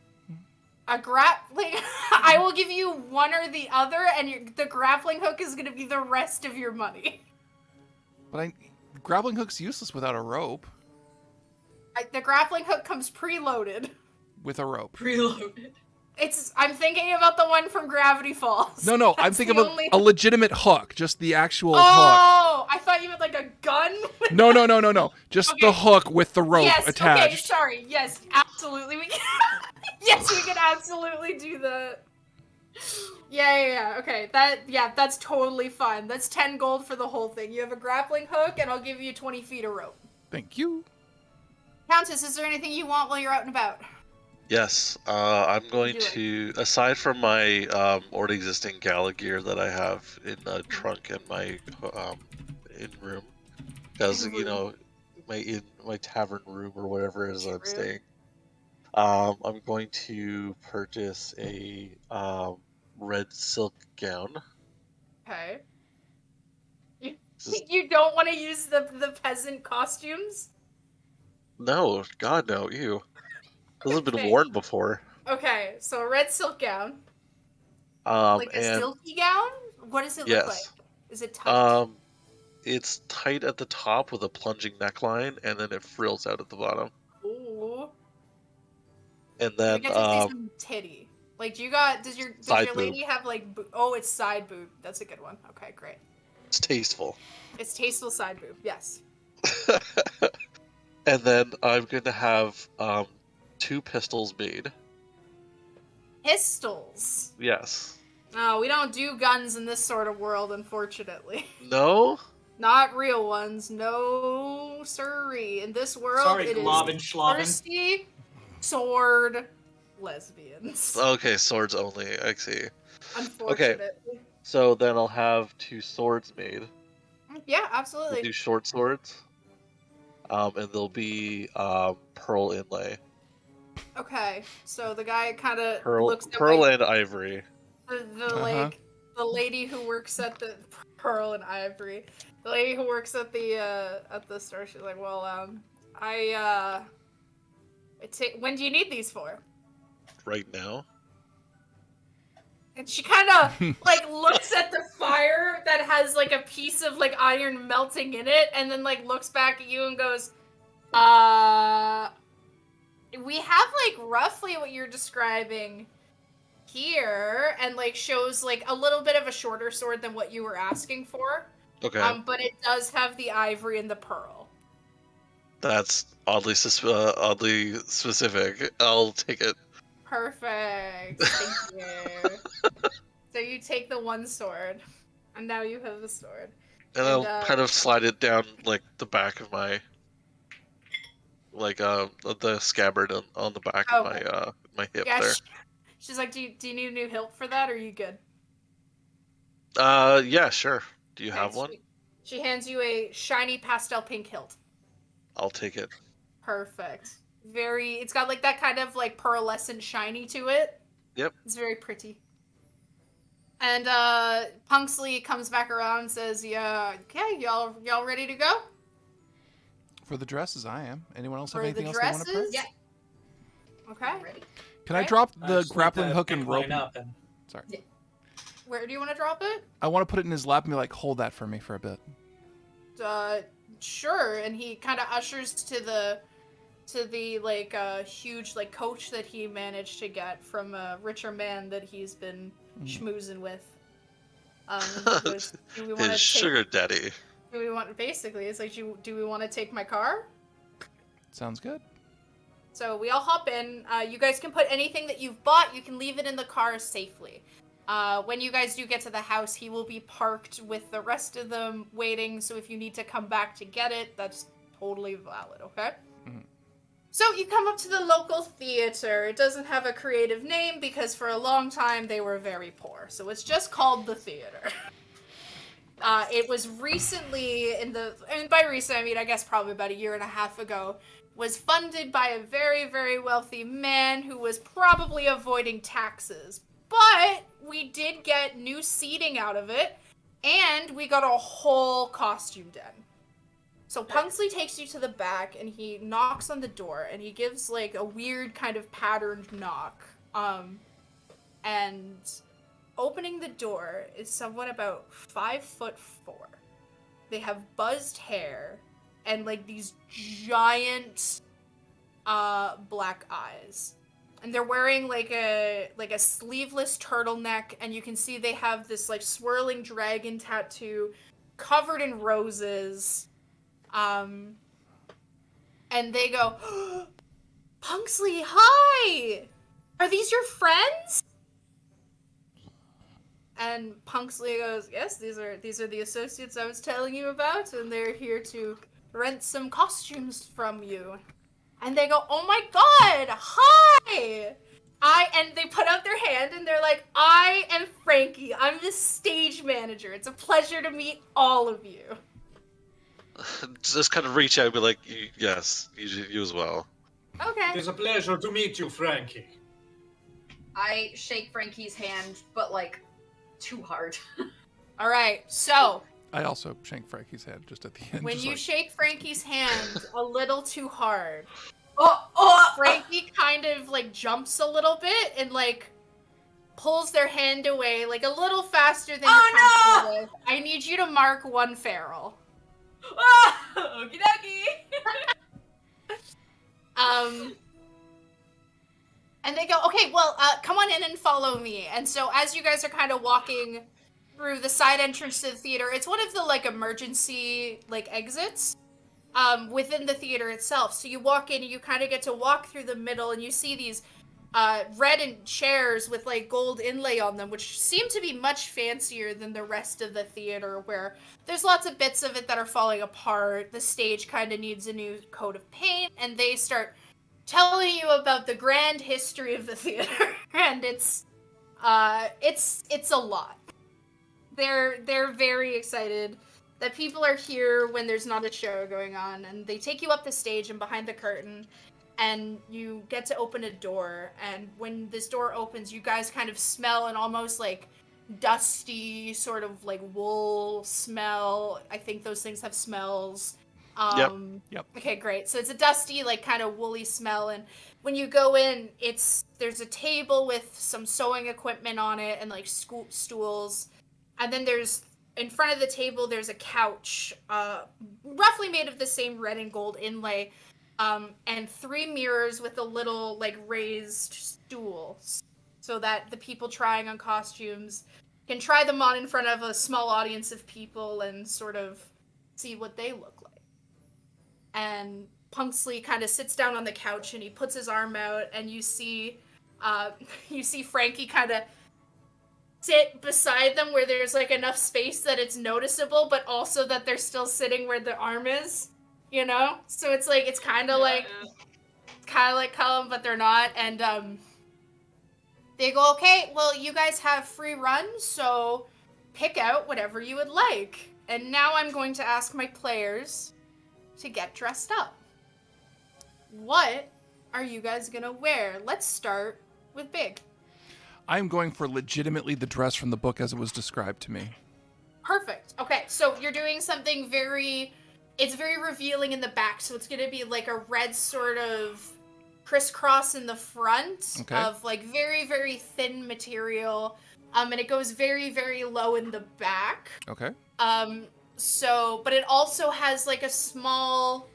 A grappling. I will give you one or the other, and the grappling hook is going to be the rest of your money. But grappling hook's useless without a rope. The grappling hook comes preloaded. With a rope. Preloaded. I'm thinking about the one from Gravity Falls. No, I'm thinking of a legitimate hook. Just the actual hook. Oh, I thought you meant like a gun. No. Just Okay. the hook with the rope Yes, attached. okay, sorry. Yes, absolutely. Yes, we can absolutely do that. Yeah. Okay, that's totally fine. That's 10 gold for the whole thing. You have a grappling hook, and I'll give you 20 feet of rope. Thank you. Countess, is there anything you want while you're out and about? Yes, I'm going Do it. to, aside from my already existing gala gear that I have in a trunk in my in room, because you know, my tavern room or whatever it is I'm staying. I'm going to purchase a red silk gown. Okay. You don't want to use the peasant costumes? No, God no, ew. Those have been Okay. worn before. Okay, so a red silk gown. Like a silky gown? What does it look like? Is it tight? It's tight at the top with a plunging neckline, and then it frills out at the bottom. Ooh. And I then guess it's some titty. Like, does your Side lady have like? Oh, it's side boob. That's a good one. Okay, great. it's tasteful. It's tasteful side boob. Yes. And then I'm going to have 2 pistols made. Pistols. Yes. No, we don't do guns in this sort of world, unfortunately. No? Not real ones. No, sirree. In this world, Sorry, it Globin is Schlobin. thirsty, sword, lesbians. Okay, swords only. I see. Unfortunately. So then I'll have 2 swords made. Yeah, absolutely. We'll do short swords. And they'll be pearl inlay. Okay, so the guy kind of Pearl, looks at pearl and ivory. the lady who works at the Pearl and Ivory. The lady who works at the store. She's like, well, when do you need these for? Right now. And she kind of like looks at the fire that has like a piece of like iron melting in it, and then like looks back at you and goes, we have like roughly what you're describing here, and like shows like a little bit of a shorter sword than what you were asking for. Okay. But it does have the ivory and the pearl. That's oddly specific. I'll take it. Perfect. Thank you. So you take the one sword, and now you have the sword. And I'll kind of slide it down like the back of my, like the scabbard on the back of my hip there. She's like, do you need a new hilt for that, or are you good? Yeah, sure. Do you have one? She hands you a shiny pastel pink hilt. I'll take it. Perfect. It's got like that kind of like pearlescent shiny to it. Yep. It's very pretty. And Punxley comes back around and says, yeah, okay, y'all ready to go? For the dresses, I am. Anyone else For have anything the else they want to dresses? purchase? Yeah. Okay. Can I drop the just need grappling to hook and pick rope? mine up and- Sorry. Yeah. Where do you want to drop it? I want to put it in his lap and be like, hold that for me for a bit. Sure. And he kind of ushers to the like huge like coach that he managed to get from a richer man that he's been schmoozing with. He goes, do we want His sugar daddy. Do we want basically? It's like, do we want to take my car? Sounds good. So we all hop in. You guys can put anything that you've bought. You can leave it in the car safely. When you guys do get to the house, he will be parked with the rest of them waiting. So if you need to come back to get it, that's totally valid. Okay. So you come up to the local theater. It doesn't have a creative name because for a long time they were very poor. So it's just called the theater. It was recently and by recent I mean I guess probably about a year and a half ago, was funded by a very, very wealthy man who was probably avoiding taxes. But we did get new seating out of it, and we got a whole costume den. So Pungsley takes you to the back, and he knocks on the door, and he gives, like, a weird kind of patterned knock. And opening the door is someone about 5'4". They have buzzed hair, and, like, these giant, black eyes. And they're wearing, like a sleeveless turtleneck, and you can see they have this, like, swirling dragon tattoo covered in roses. And they go, Pungsley, hi! Are these your friends? And Pungsley goes, yes, these are the associates I was telling you about, and they're here to rent some costumes from you. And they go, oh my god, hi! And they put out their hand and they're like, I am Frankie. I'm the stage manager. It's a pleasure to meet all of you. Just kind of reach out and be like, yes, you as well. Okay. It's a pleasure to meet you, Frankie. I shake Frankie's hand, but like, too hard. Alright, so I also shake Frankie's hand just at the end. when you like... shake Frankie's hand a little too hard, oh, Frankie kind of like jumps a little bit and like pulls their hand away like a little faster than you're comfortable with. I need you to mark one feral. Okie dokie. And they go, okay, well, come on in and follow me. And so as you guys are kind of walking through the side entrance to the theater, it's one of the, like, emergency, like, exits within the theater itself. So you walk in and you kind of get to walk through the middle and you see these red chairs with, like, gold inlay on them, which seem to be much fancier than the rest of the theater, where there's lots of bits of it that are falling apart. The stage kind of needs a new coat of paint, and they start telling you about the grand history of the theater, and it's a lot. They're very excited that people are here when there's not a show going on, and they take you up the stage and behind the curtain, and you get to open a door, and when this door opens, you guys kind of smell an almost like dusty sort of like wool smell. I think those things have smells. Yep. Okay, great. So it's a dusty, like, kind of woolly smell, and when you go in, there's a table with some sewing equipment on it and, like, stools, and then in front of the table, there's a couch, roughly made of the same red and gold inlay, and 3 mirrors with a little, like, raised stool, so that the people trying on costumes can try them on in front of a small audience of people and sort of see what they look like. And Pungsley kind of sits down on the couch and he puts his arm out, and you see Frankie kind of sit beside them where there's like enough space that it's noticeable, but also that they're still sitting where the arm is, you know? So it's like, it's kind of like Cullum, but they're not. And they go, okay, well, you guys have free runs, so pick out whatever you would like. And now I'm going to ask my players to get dressed up. What are you guys gonna wear? Let's start with Big. I'm going for legitimately the dress from the book as it was described to me. Perfect. Okay, so you're doing something it's very revealing in the back, so it's gonna be like a red sort of crisscross in the front of like very, very thin material. and it goes very, very low in the back. Okay. But it also has like a small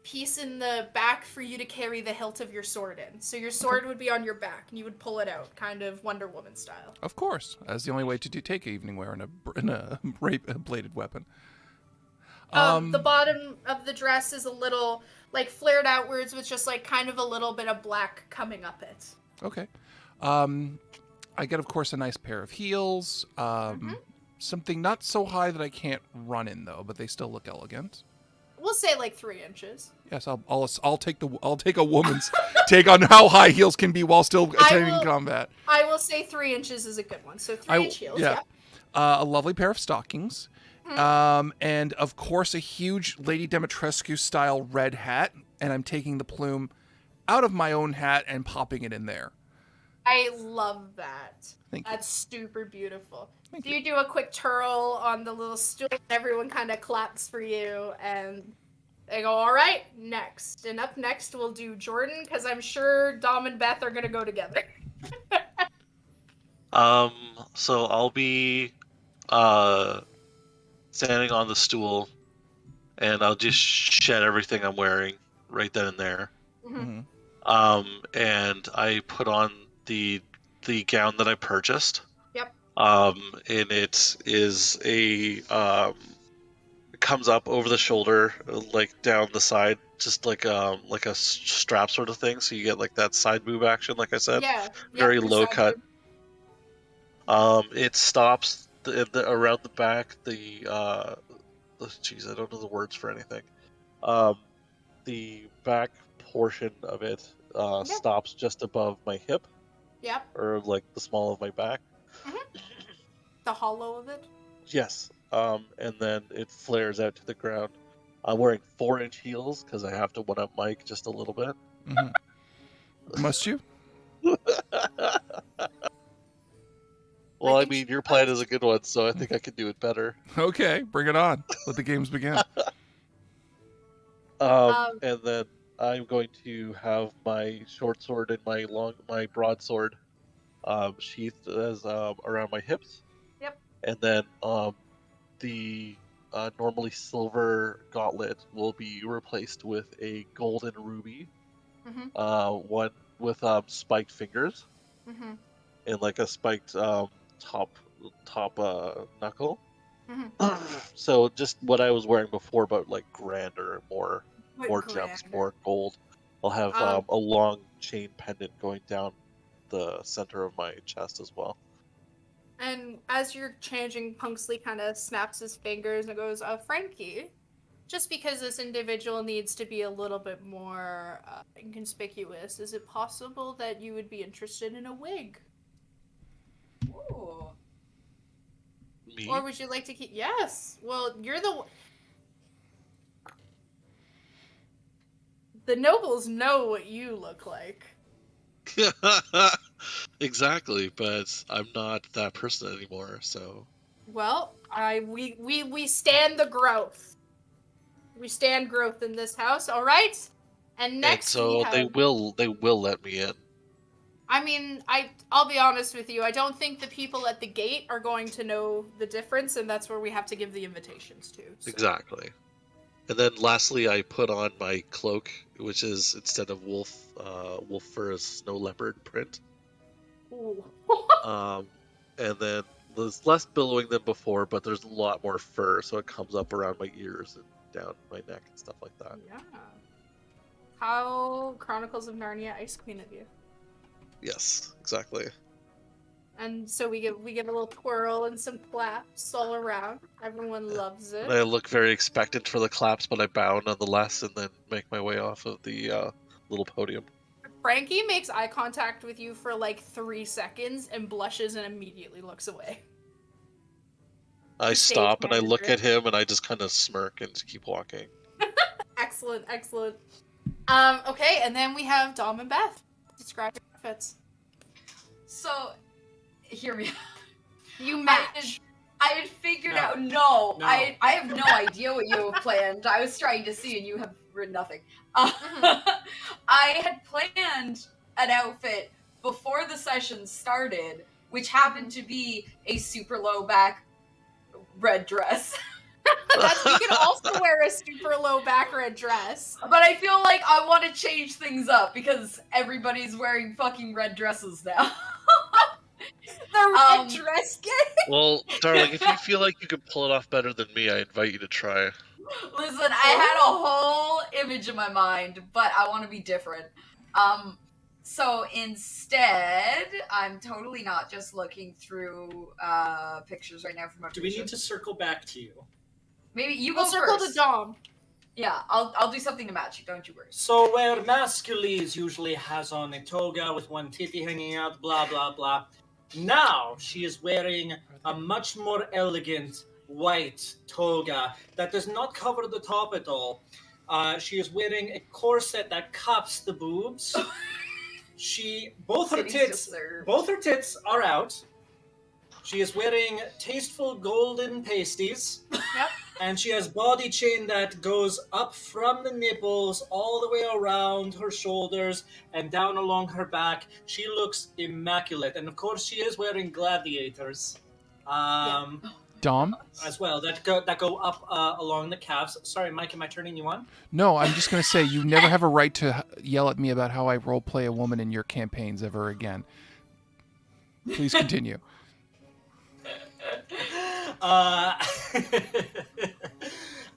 piece in the back for you to carry the hilt of your sword in. So your sword would be on your back, and you would pull it out, kind of Wonder Woman style. Of course, as the only way to take evening wear in a bladed weapon. The bottom of the dress is a little like flared outwards with just like kind of a little bit of black coming up it. Okay. I get, of course, a nice pair of heels. Something not so high that I can't run in, though, but they still look elegant. We'll say like 3 inches. Yes, I'll take a woman's take on how high heels can be while still attending combat. I will say 3 inches is a good one. So 3-inch heels. Yeah. A lovely pair of stockings. And of course a huge Lady Dimitrescu style red hat, and I'm taking the plume out of my own hat and popping it in there. I love that. That's super beautiful. You do a quick twirl on the little stool, and everyone kind of claps for you, and they go, all right, next. And up next we'll do Jordan, because I'm sure Dom and Beth are going to go together. So I'll be standing on the stool, and I'll just shed everything I'm wearing right then and there. And I put on the gown that I purchased. Yep. And it is it comes up over the shoulder, like down the side, just like a strap sort of thing. So you get like that side boob action, like I said. Yeah. Very low cut. It stops around the back. Jeez, I don't know the words for anything. The back portion of it stops just above my hip. Yep. Or like the small of my back. The hollow of it? Yes. And then it flares out to the ground. I'm wearing 4-inch heels because I have to one-up Mike just a little bit. Must you? Well, I mean, your plan is a good one, so I think I can do it better. Okay, bring it on. Let the games begin. And then I'm going to have my short sword and my broadsword sheathed as around my hips. Yep. And then the normally silver gauntlet will be replaced with a golden ruby, one with spiked fingers, and like a spiked top knuckle. So just what I was wearing before, but like grander, more gems, more gold. I'll have a long chain pendant going down the center of my chest as well. And as you're changing, Punxley kind of snaps his fingers and goes, Frankie, just because this individual needs to be a little bit more inconspicuous, is it possible that you would be interested in a wig? Ooh. Me? Or would you like to keep... Yes! Well, you're the nobles know what you look like. Exactly, but I'm not that person anymore, so... Well, we stand the growth. We stand growth in this house, alright? And next so they will let me in. I mean, I'll be honest with you, I don't think the people at the gate are going to know the difference, and that's where we have to give the invitations to. So. Exactly. And then lastly, I put on my cloak, which is, instead of wolf fur, is snow leopard print. Ooh. And then there's less billowing than before, but there's a lot more fur, so it comes up around my ears and down my neck and stuff like that. Yeah. How Chronicles of Narnia Ice Queen of you. Yes, exactly. And so we give a little twirl and some claps all around. Everyone loves it. And I look very expectant for the claps, but I bow nonetheless and then make my way off of the little podium. Frankie makes eye contact with you for like 3 seconds and blushes and immediately looks away. I stop and I look at him and I just kind of smirk and keep walking. Excellent, excellent. Okay, and then we have Dom and Beth. Describe your outfits. So, hear me. You match. I had figured out. No. I have no idea what you have planned. I was trying to see, and you have written nothing. I had planned an outfit before the session started, which happened to be a super low back red dress. You can also wear a super low back red dress. But I feel like I want to change things up because everybody's wearing fucking red dresses now. The red dress game. Well, darling, if you feel like you can pull it off better than me, I invite you to try. Listen, I had a whole image in my mind, but I want to be different. So instead, I'm totally not just looking through pictures right now from my. Do we need to circle back to you? Maybe you We'll go circle first. to Dom. Yeah, I'll do something to match you. Don't you worry. So where Mascules usually has on a toga with one titty hanging out, blah blah blah. Now she is wearing a much more elegant white toga that does not cover the top at all. She is wearing a corset that cups the boobs. Both her tits are out. She is wearing tasteful golden pasties. Yep. And she has body chain that goes up from the nipples all the way around her shoulders and down along her back. She looks immaculate. And of course she is wearing gladiators. Dom? As well, that go up along the calves. Sorry, Mike, am I turning you on? No, I'm just going to say you never have a right to yell at me about how I role play a woman in your campaigns ever again. Please continue.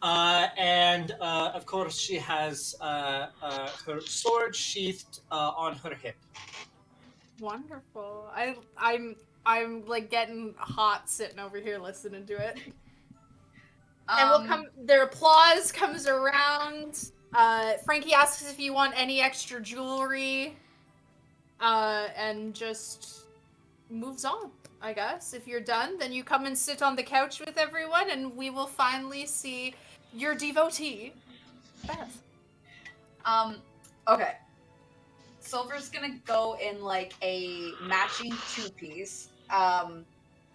And of course she has her sword sheathed on her hip. Wonderful. I'm like getting hot sitting over here listening to it. And their applause comes around. Frankie asks if you want any extra jewelry. And just moves on, I guess. If you're done, then you come and sit on the couch with everyone and we will finally see your devotee, Beth. Okay. Silver's gonna go in like a matching two-piece.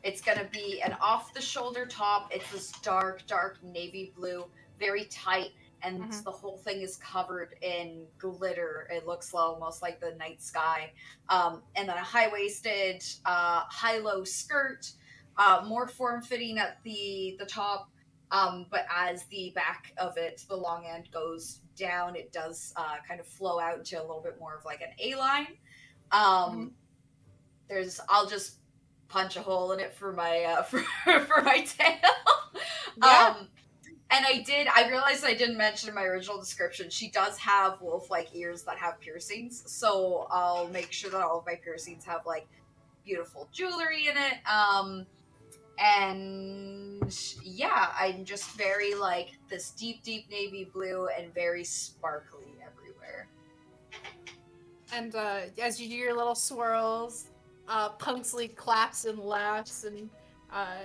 It's gonna be an off-the-shoulder top. It's this dark navy blue, very tight, and the whole thing is covered in glitter. It looks almost like the night sky. And then a high-waisted, high-low skirt, more form-fitting at the top. But as the back of it, the long end goes down, it does kind of flow out into a little bit more of like an A-line. I'll just punch a hole in it for my for my tail. Yeah. And I realized I didn't mention in my original description, she does have wolf-like ears that have piercings, so I'll make sure that all of my piercings have like beautiful jewelry in it. And yeah, I'm just very like this deep navy blue and very sparkly everywhere. And as you do your little swirls, Punxley claps and laughs and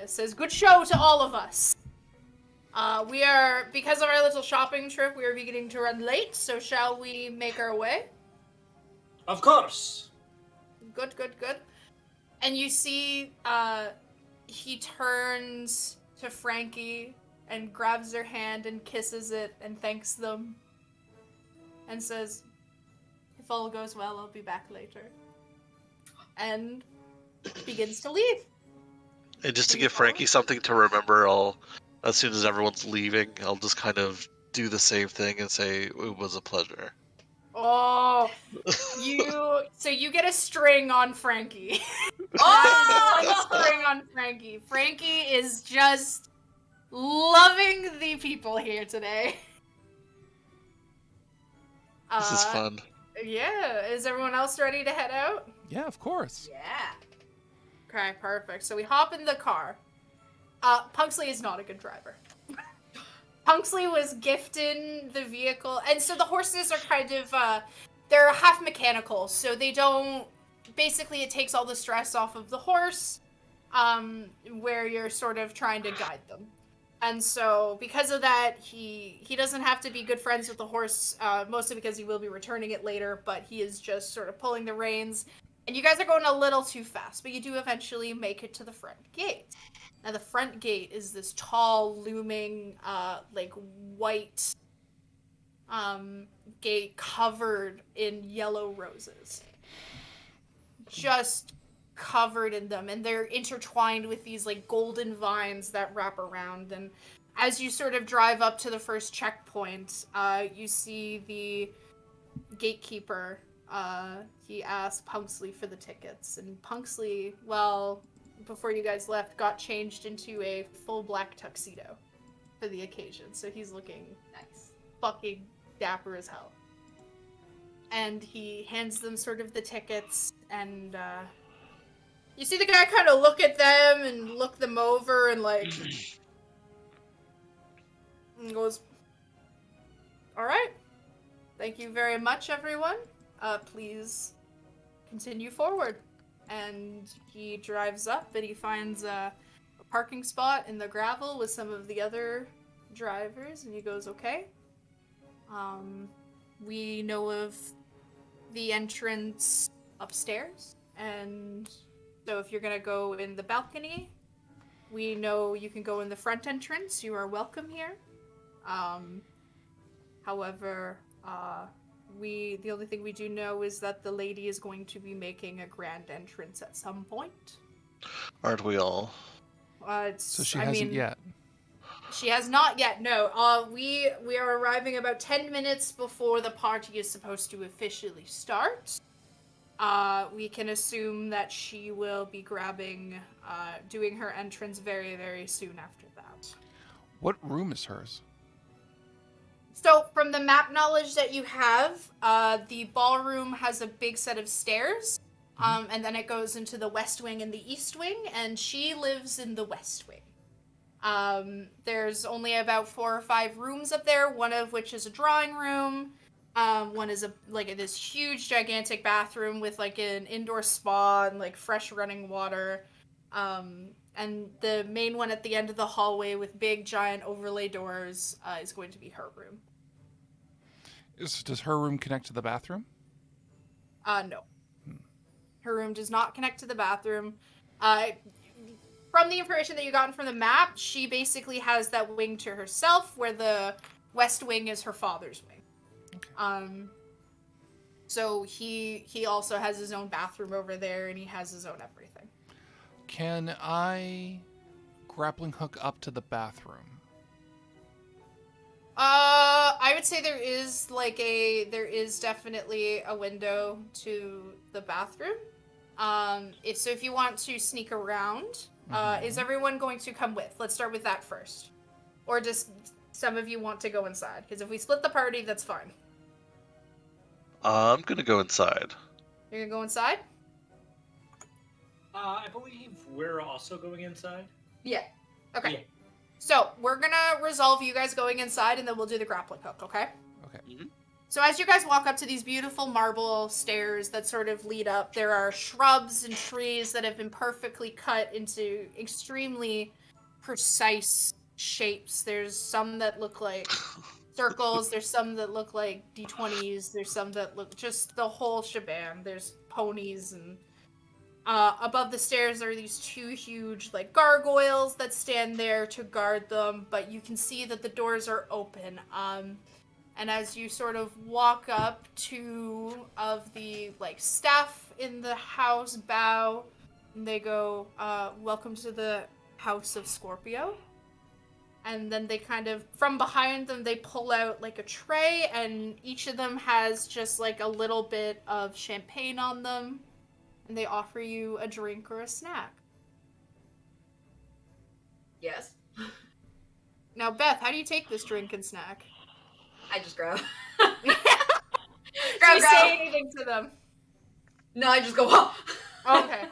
says, "Good show to all of us. We are, because of our little shopping trip, we are beginning to run late, so shall we make our way?" Of course. Good. And you see, he turns to Frankie and grabs her hand and kisses it and thanks them and says, "If all goes well, I'll be back later." And begins to leave. And just to give Frankie something to remember, as soon as everyone's leaving, I'll just kind of do the same thing and say, "It was a pleasure." Oh, you get a string on Frankie. Oh! One string on Frankie. Frankie is just loving the people here today. This is fun. Yeah, is everyone else ready to head out? Yeah, of course. Yeah. Okay, perfect. So we hop in the car. Punxley is not a good driver. Punxley was gifted the vehicle, and so the horses are kind of, they're half mechanical, so they don't, basically it takes all the stress off of the horse, where you're sort of trying to guide them. And so, because of that, he doesn't have to be good friends with the horse, mostly because he will be returning it later, but he is just sort of pulling the reins. And you guys are going a little too fast, but you do eventually make it to the front gate. Now, the front gate is this tall, looming, like, white gate covered in yellow roses. Just covered in them, and they're intertwined with these like golden vines that wrap around. And as you sort of drive up to the first checkpoint, you see the gatekeeper. He asked Punksley for the tickets, and Punksley, well, before you guys left, got changed into a full black tuxedo for the occasion. So he's looking nice, fucking dapper as hell. And he hands them sort of the tickets, and you see the guy kind of look at them and look them over and like, and goes, "All right, thank you very much, everyone. Please continue forward." And he drives up and he finds a parking spot in the gravel with some of the other drivers, and he goes, "Okay. We know of the entrance upstairs, and so if you're gonna go in the balcony, we know you can go in the front entrance. You are welcome here. However, the only thing we do know is that the lady is going to be making a grand entrance at some point." Aren't we all? So she hasn't yet. She has not yet, no. We are arriving about 10 minutes before the party is supposed to officially start. We can assume that she will be doing her entrance very, very soon after that. What room is hers? So, from the map knowledge that you have, the ballroom has a big set of stairs, and then it goes into the west wing and the east wing, and she lives in the west wing. There's only about 4 or 5 rooms up there, one of which is a drawing room. One is this huge, gigantic bathroom with like an indoor spa and like fresh running water. And the main one at the end of the hallway with big, giant overlay doors is going to be her room. Does her room connect to the bathroom? No. Her room does not connect to the bathroom. From the information that you gotten from the map, she basically has that wing to herself, where the west wing is her father's wing. Okay. So he also has his own bathroom over there, and he has his own everything. Can I grappling hook up to the bathroom? I would say there is definitely a window to the bathroom. If you want to sneak around, is everyone going to come with? Let's start with that first. Or just some of you want to go inside? Because if we split the party, that's fine. I'm gonna go inside. You're gonna go inside? I believe we're also going inside. Yeah. Okay. Yeah. So, we're gonna resolve you guys going inside, and then we'll do the grappling hook, okay? Okay. Mm-hmm. So as you guys walk up to these beautiful marble stairs that sort of lead up, there are shrubs and trees that have been perfectly cut into extremely precise shapes. There's some that look like circles, there's some that look like D20s, there's some that look just the whole shebang. There's ponies, and above the stairs there are these 2 huge like gargoyles that stand there to guard them, but you can see that the doors are open. And as you sort of walk up, 2 of the like staff in the house bow, and they go, "Welcome to the House of Scorpio." And then they kind of, from behind them, they pull out like a tray, and each of them has just like a little bit of champagne on them, and they offer you a drink or a snack. Yes. Now, Beth, how do you take this drink and snack? I just grab. Do you say anything to them? No, I just go, "Whoa." Okay.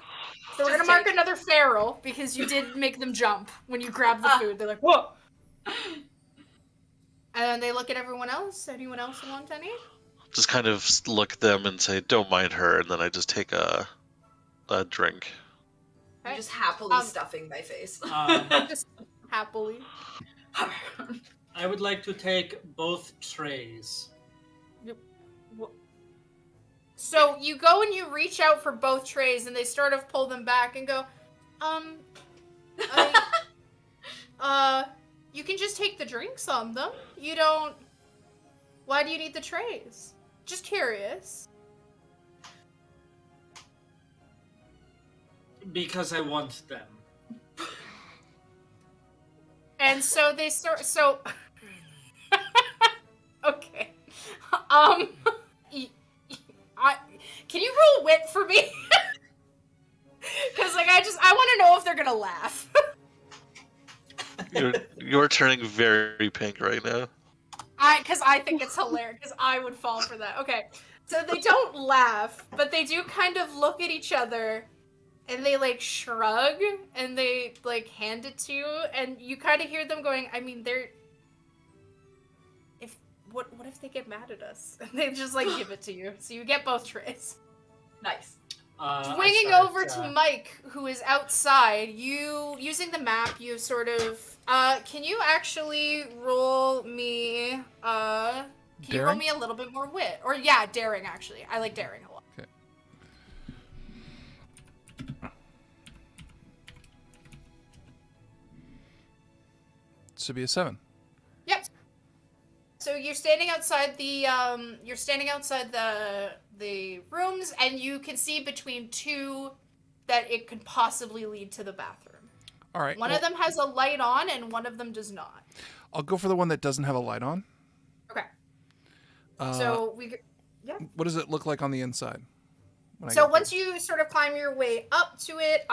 So we're gonna mark another feral, because you did make them jump when you grabbed the food. They're like, "Whoa!" And then they look at everyone else. Anyone else want any? Just kind of look at them and say, "Don't mind her," and then I just take a drink. I'm just happily stuffing my face. Just happily. I would like to take both trays. So you go and you reach out for both trays, and they sort of pull them back and go, you can just take the drinks on them. You don't... Why do you need the trays? Just curious. Because I want them. And so they start. So, okay. Can you roll wit for me? Because I want to know if they're gonna laugh. You're turning very pink right now. Because I think it's hilarious. Because I would fall for that. Okay, so they don't laugh, but they do kind of look at each other, and they like shrug, and they like hand it to you, and you kind of hear them going. I mean, they're. What if they get mad at us? And they just like give it to you, so you get both trays. Nice. Swinging over to Mike, who is outside, you, using the map, you sort of, can you actually roll me, can you roll me a little bit more wit? Or, yeah, daring, actually. I like daring a lot. Okay. This should be a 7. Yep. So you're standing outside the rooms, and you can see between two that it could possibly lead to the bathroom. All right. One of them has a light on, and one of them does not. I'll go for the one that doesn't have a light on. Okay. Yeah. What does it look like on the inside? So once you sort of climb your way up to it,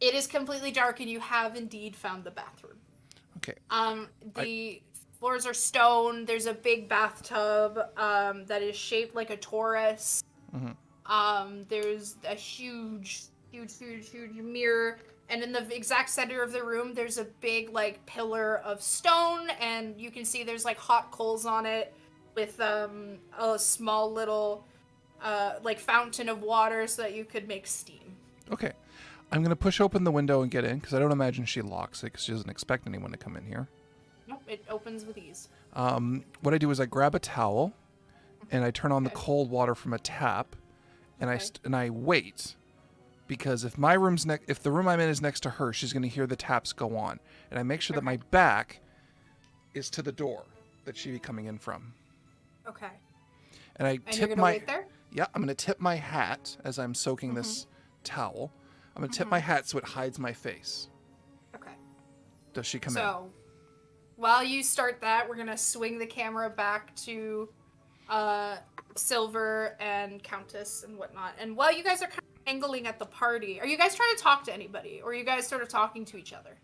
it is completely dark, and you have indeed found the bathroom. Okay. The floors are stone. There's a big bathtub that is shaped like a torus. Mm-hmm. There's a huge mirror, and in the exact center of the room, there's a big like pillar of stone, and you can see there's like hot coals on it with a small little like fountain of water so that you could make steam. Okay. I'm going to push open the window and get in, because I don't imagine she locks it, because she doesn't expect anyone to come in here. Nope, it opens with ease. What I do is I grab a towel, and I turn on the cold water from a tap, and I wait, because if if the room I'm in is next to her, she's going to hear the taps go on, and I make sure that my back is to the door that she'd be coming in from. Okay. And I tip you're gonna wait there? Yeah, I'm going to tip my hat as I'm soaking this towel. I'm going to tip my hat so it hides my face. Okay. Does she come in? So, while you start that, we're going to swing the camera back to Silver and Countess and whatnot. And while you guys are kind of angling at the party, are you guys trying to talk to anybody? Or are you guys sort of talking to each other?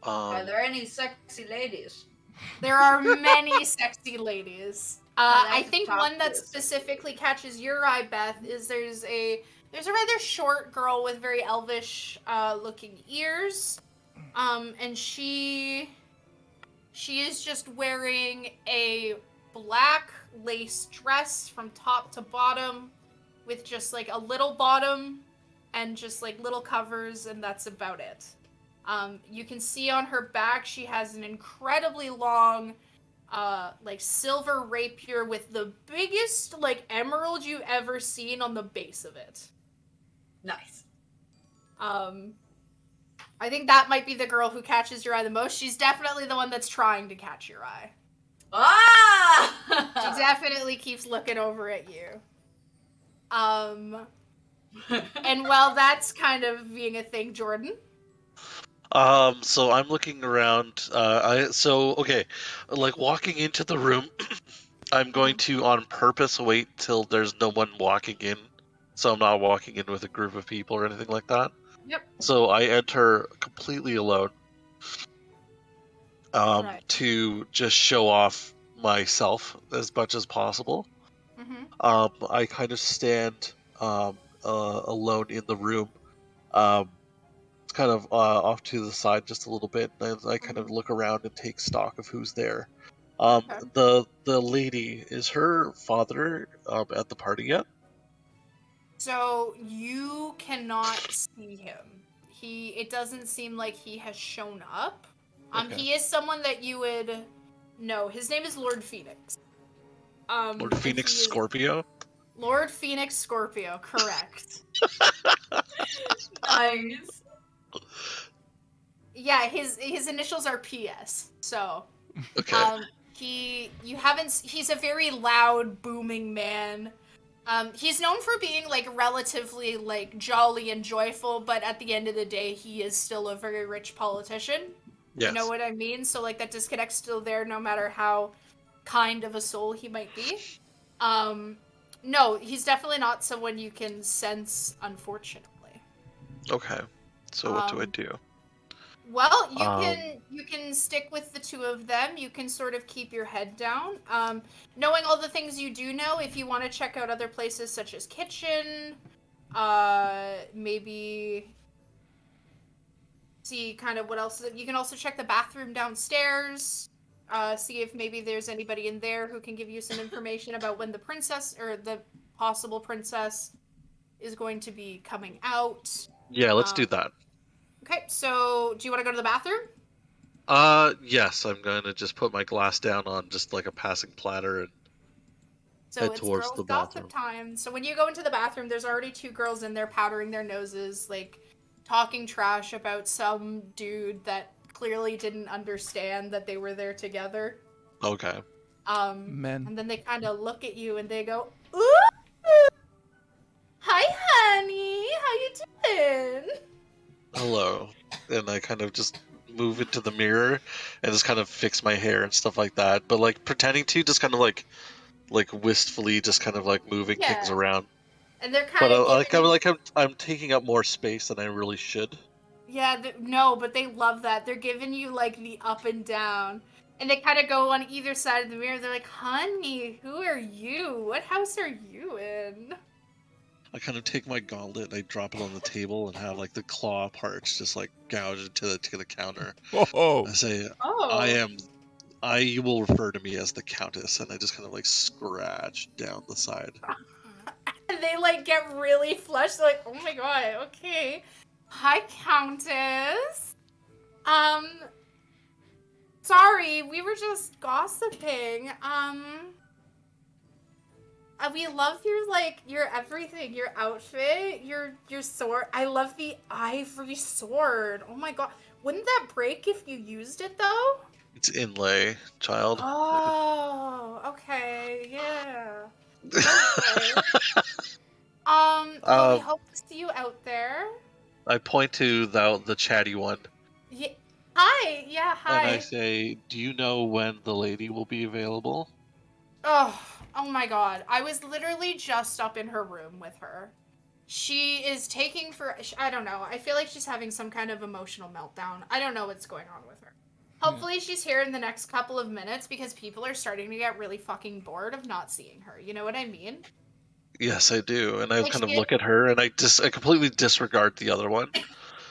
Are there any sexy ladies? There are many sexy ladies. I think one that to. specifically catches your eye, Beth, is there's a rather short girl with very elvish looking ears. And she is just wearing a black lace dress from top to bottom with just like a little bottom and just like little covers, and that's about it. You can see on her back she has an incredibly long like silver rapier with the biggest like emerald you've ever seen on the base of it. Nice. I think that might be the girl who catches your eye the most. She's definitely the one that's trying to catch your eye. Ah! She definitely keeps looking over at you. And while that's kind of being a thing, Jordan. So I'm looking around. Okay, like walking into the room, I'm going to on purpose wait till there's no one walking in, so I'm not walking in with a group of people or anything like that. Yep. So I enter completely alone, Right. to just show off myself as much as possible. Mm-hmm. I kind of stand alone in the room. It's kind of off to the side just a little bit, and I kind of look around and take stock of who's there. The lady, is her father at the party yet? So you cannot see him. It doesn't seem like he has shown up. Okay. He is someone that you would know. His name is Lord Phoenix. Lord Phoenix Scorpio? Lord Phoenix Scorpio, correct. Nice. Yeah, his initials are PS. So, Okay. he's a very loud, booming man. He's known for being like relatively like jolly and joyful, but at the end of the day, he is still a very rich politician. Yes. You know what I mean? So like that disconnect's still there, no matter how kind of a soul he might be. No, he's definitely not someone you can sense, unfortunately. Okay. So what do I do? Well, you can stick with the two of them. You can sort of keep your head down. Knowing all the things you do know, if you want to check out other places such as kitchen, maybe see kind of what else. You can also check the bathroom downstairs. See if maybe there's anybody in there who can give you some information about when the princess or the possible princess is going to be coming out. Yeah, let's do that. Okay, so do you want to go to the bathroom? Yes, I'm going to just put my glass down on just like a passing platter and head towards the bathroom. Gossip time. So when you go into the bathroom, there's already two girls in there powdering their noses, like talking trash about some dude that clearly didn't understand that they were there together. Okay. Men. And then they kind of look at you and they go, "Ooh, hi, honey. How you doing?" Hello. And I kind of just move into the mirror and just kind of fix my hair and stuff like that. But like pretending to just kind of like wistfully just kind of like moving things around. And they're kind of I'm taking up more space than I really should. Yeah, no, but they love that. They're giving you like the up and down. And they kind of go on either side of the mirror. They're like, "Honey, who are you? What house are you in?" I kind of take my gauntlet, I drop it on the table, and have like the claw parts just like gouged into the counter. Oh. I say, "Oh, you will refer to me as the Countess," and I just kind of like scratch down the side. And they like get really flushed. They're like, "Oh my god, okay. Hi, Countess. Sorry, we were just gossiping. We love your everything, your outfit, your sword. I love the ivory sword. Oh my god. Wouldn't that break if you used it though?" It's inlay, child. Oh, okay, yeah. Okay. Well, we hope to see you out there. I point to the chatty one. Yeah. Hi. Yeah, hi. And I say, "Do you know when the lady will be available?" Oh my god. I was literally just up in her room with her. She is I don't know. I feel like she's having some kind of emotional meltdown. I don't know what's going on with her. Hopefully she's here in the next couple of minutes because people are starting to get really fucking bored of not seeing her. You know what I mean? Yes, I do. And I kind of look at her and I completely disregard the other one.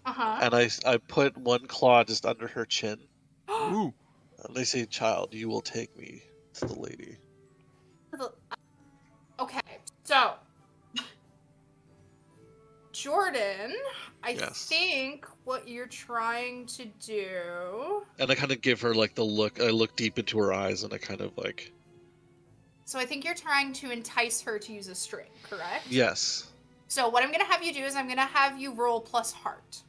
Uh-huh. And I put one claw just under her chin. Ooh. And I say, "Child, you will take me to the lady." Okay, so Jordan, I think what you're trying to do. And I kind of give her like the look. I look deep into her eyes and I kind of like. So I think you're trying to entice her to use a string, correct? Yes. So what I'm going to have you do is I'm going to have you roll plus heart.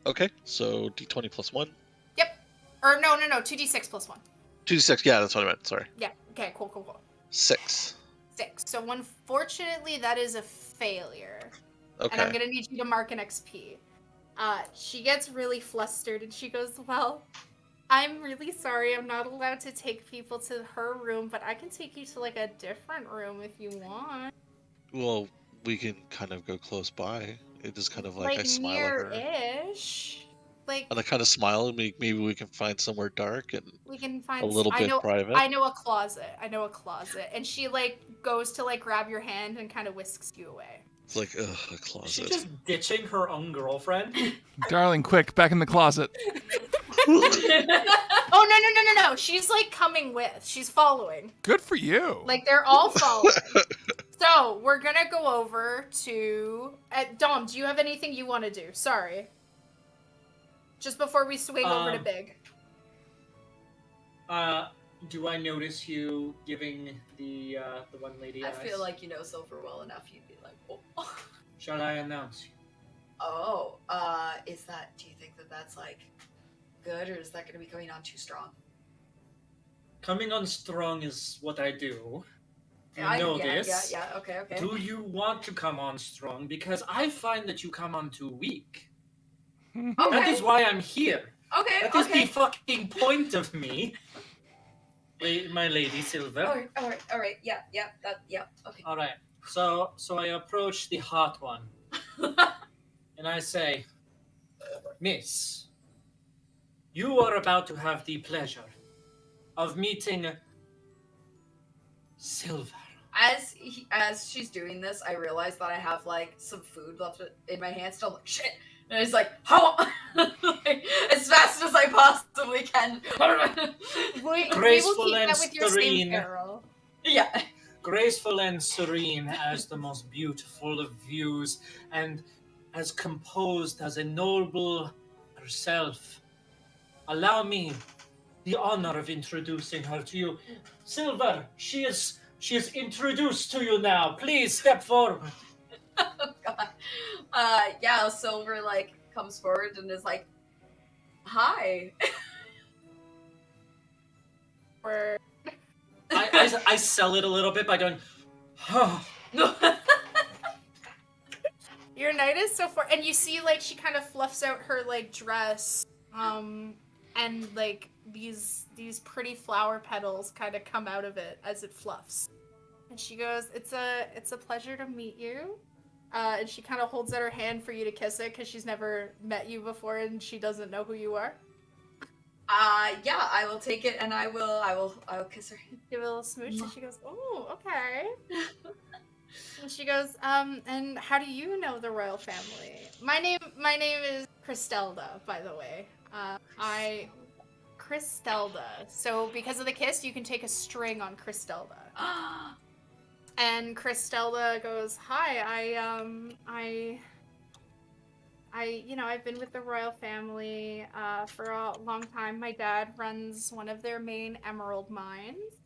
Okay, so D20 plus 1. Yep. Or no, 2d6 plus 1. 2d6, yeah, that's what I meant, sorry. Yeah, okay, cool. 6. 6. So unfortunately, that is a failure. Okay. And I'm going to need you to mark an XP. She gets really flustered and she goes, "Well, I'm really sorry. I'm not allowed to take people to her room, but I can take you to like a different room if you want." Well, we can kind of go close by. It just kind of like I smile at her. Near-ish. Like, and I kind of smile and maybe we can find somewhere dark and we can find a little bit private. I know a closet. And she like goes to like grab your hand and kind of whisks you away. It's like, ugh, a closet. Is she just ditching her own girlfriend? Darling, quick, back in the closet. Oh, no. She's like coming with. She's following. Good for you. Like they're all following. So we're going to go over to... Dom, do you have anything you want to do? Sorry. Just before we swing over to Big. Do I notice you giving the one lady eyes? I feel like you know Silver well enough. You'd be like, "Oh." Shall I announce you? Oh, do you think that that's like good, or is that going to be coming on too strong? Coming on strong is what I do. You know yeah, this. Yeah, okay. Do you want to come on strong? Because I find that you come on too weak. Okay. That is why I'm here. Okay, That is the fucking point of me. My lady Silver. All right. Yeah, okay. All right. So I approach the hot one, and I say, Miss, you are about to have the pleasure of meeting Silver. As she's doing this, I realize that I have like some food left in my hand still. I'm like, shit. And it's like, how? Like, as fast as I possibly can. Graceful and serene. Yeah. Graceful and serene as the most beautiful of views, and as composed as a noble herself. Allow me the honor of introducing her to you. Silver, she is introduced to you now. Please step forward. Oh god. Yeah, Silver like comes forward and is like, hi. I sell it a little bit by going, oh. Your night is so far, and you see like she kind of fluffs out her like dress, and like these pretty flower petals kind of come out of it as it fluffs, and she goes, "It's a pleasure to meet you," and she kind of holds out her hand for you to kiss it because she's never met you before and she doesn't know who you are. Yeah, I will take it and I will kiss her. Give it a little smooch, and she goes, "Oh, okay." And she goes, and how do you know the royal family? My name is Christelda, by the way. Christelda. So because of the kiss, you can take a string on Christelda. And Christelda goes, "Hi, I've been with the royal family for a long time. My dad runs one of their main emerald mines.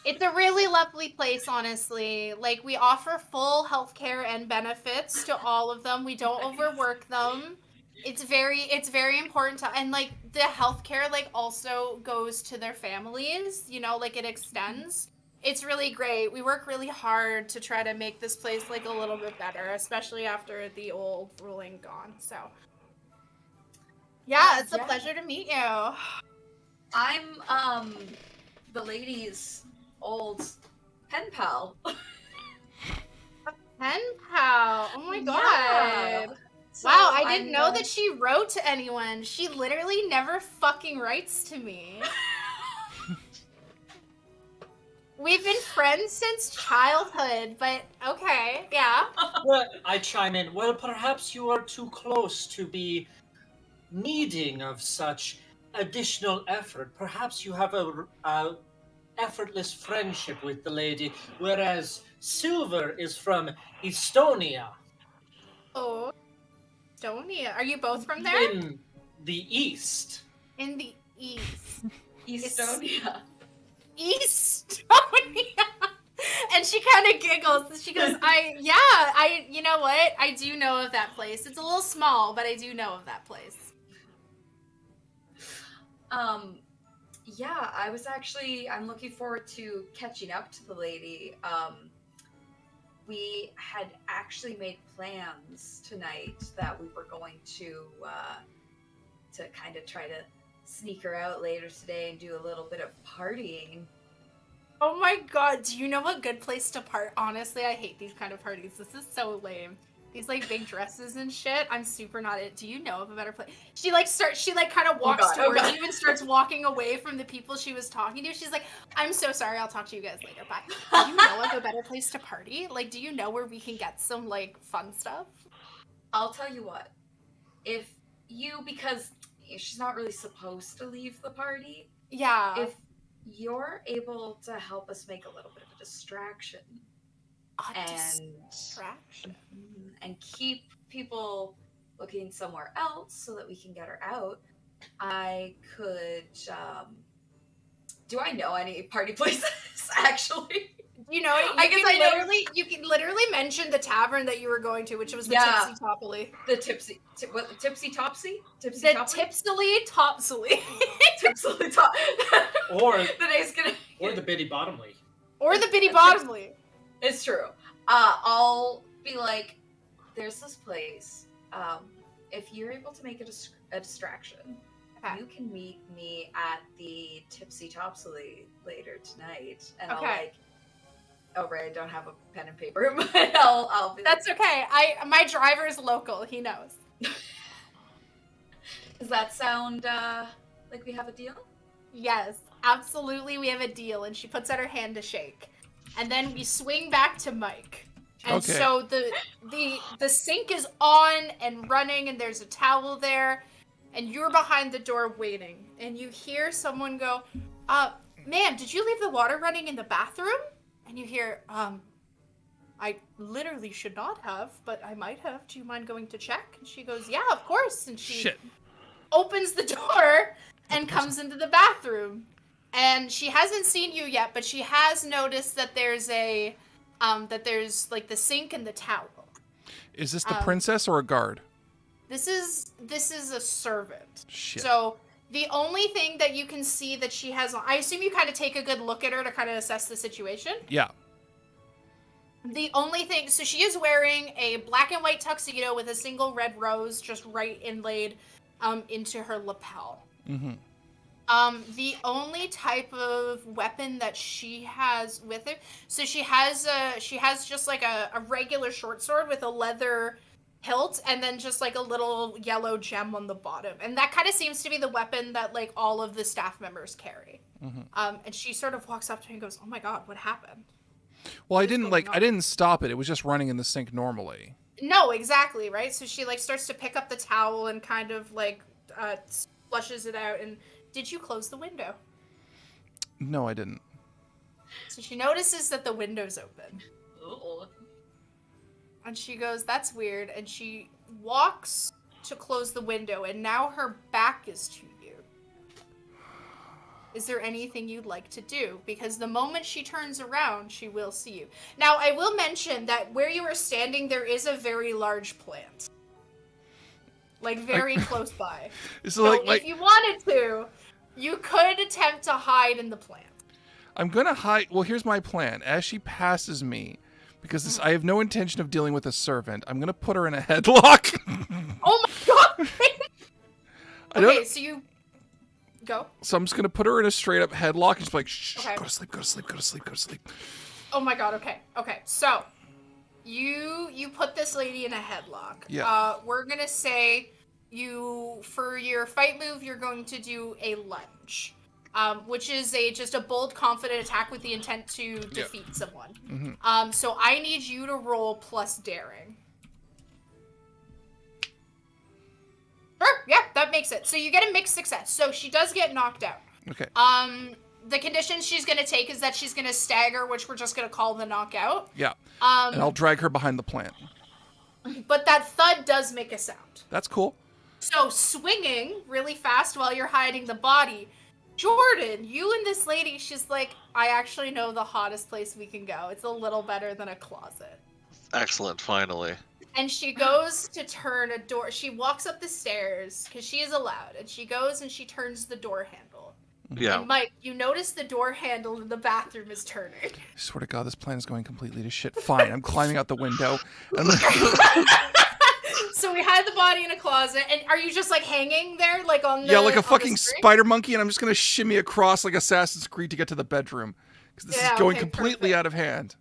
It's a really lovely place, honestly. Like, we offer full healthcare and benefits to all of them. We don't overwork them. It's very important to, and like the healthcare like also goes to their families, like it extends. It's really great. We work really hard to try to make this place like a little bit better, especially after the old ruling gone. So yeah, it's a pleasure to meet you. I'm the lady's old pen pal. Pen pal. Oh my god. Yeah. So wow, I didn't know that she wrote to anyone. She literally never fucking writes to me. We've been friends since childhood, but okay, yeah. Well, I chime in. Well, perhaps you are too close to be needing of such additional effort. Perhaps you have a effortless friendship with the lady, whereas Silver is from Estonia. Oh, Estonia. Are you both from there? In the east. In the east. Estonia. Estonia. And she kind of giggles. She goes, you know what? I do know of that place. It's a little small, but I do know of that place. Yeah, I'm looking forward to catching up to the lady. We had actually made plans tonight that we were going to kind of try to sneak her out later today and do a little bit of partying. Oh my god, do you know a good place to part? Honestly, I hate these kind of parties. This is so lame. These like big dresses and shit. I'm super not it. Do you know of a better place? She kind of walks towards you and starts walking away from the people she was talking to. She's like, "I'm so sorry, I'll talk to you guys later. Bye." Do you know of a better place to party? Like, do you know where we can get some like fun stuff? I'll tell you what. Because she's not really supposed to leave the party. Yeah. If you're able to help us make a little bit of a distraction and keep people looking somewhere else so that we can get her out, I could do I know any party places actually? You know, you can literally mention the tavern that you were going to, which was the Tipsy Toppily. The Tipsy Topsy? The Tipsily Topsily. Tipsily Top. Or the name is gonna. Or the Biddy Bottomly. Or the Biddy Bottomley. It's true. I'll be like, there's this place. If you're able to make it a distraction, you can meet me at the Tipsy Topsy later tonight. And I'll like, oh right, I don't have a pen and paper, but I'll be That's okay. My driver's local, he knows. Does that sound like we have a deal? Yes, absolutely we have a deal. And she puts out her hand to shake. And then we swing back to Mike. And so the sink is on and running, and there's a towel there, and you're behind the door waiting, and you hear someone go, ma'am, did you leave the water running in the bathroom? And you hear, I literally should not have, but I might have. Do you mind going to check? And she goes, yeah, of course. And she opens the door and comes into the bathroom. And she hasn't seen you yet, but she has noticed that there's like the sink and the towel. Is this the princess or a guard? This is a servant. Shit. So the only thing that you can see that she has on, I assume you kind of take a good look at her to kind of assess the situation. Yeah. The only thing, so she is wearing a black and white tuxedo with a single red rose just right inlaid into her lapel. Mm-hmm. The only type of weapon that she has with her, so she has just like a regular short sword with a leather hilt and then just like a little yellow gem on the bottom. And that kind of seems to be the weapon that like all of the staff members carry. Mm-hmm. And she sort of walks up to me and goes, oh my God, what happened? Well, I didn't stop it. It was just running in the sink normally. No, exactly, right? So she like starts to pick up the towel and kind of like flushes it out. And did you close the window? No, I didn't. So she notices that the window's open. Ooh. And she goes, that's weird. And she walks to close the window, and now her back is to you. Is there anything you'd like to do? Because the moment she turns around, she will see you. Now, I will mention that where you are standing, there is a very large plant. Like, very close by. So if you wanted to, you could attempt to hide in the plant. I'm going to hide. Well, here's my plan. As she passes me, because I have no intention of dealing with a servant, I'm going to put her in a headlock. Oh my God! Okay, so you... Go. So I'm just going to put her in a straight up headlock and just be like, shh, go to sleep, go to sleep, go to sleep, go to sleep. Oh my God, okay. So, you put this lady in a headlock. Yeah. We're going to say for your fight move, you're going to do a lunge. Which is just a bold, confident attack with the intent to defeat someone. Mm-hmm. So I need you to roll plus daring. Sure, yeah, that makes it. So you get a mixed success. So she does get knocked out. Okay. The condition she's going to take is that she's going to stagger, which we're just going to call the knockout. Yeah. And I'll drag her behind the plant. But that thud does make a sound. That's cool. So swinging really fast while you're hiding the body. Jordan, you and this lady, she's like, I actually know the hottest place we can go. It's a little better than a closet. Excellent, finally. And she goes to turn a door. She walks up the stairs, because she is allowed. And she goes and she turns the door handle. Yeah. And Mike, you notice the door handle in the bathroom is turning. I swear to God, this plan is going completely to shit. Fine, I'm climbing out the window. So we hide the body in a closet, and are you just like hanging there, like on the like a fucking spider monkey, and I'm just gonna shimmy across like Assassin's Creed to get to the bedroom because this is going completely out of hand.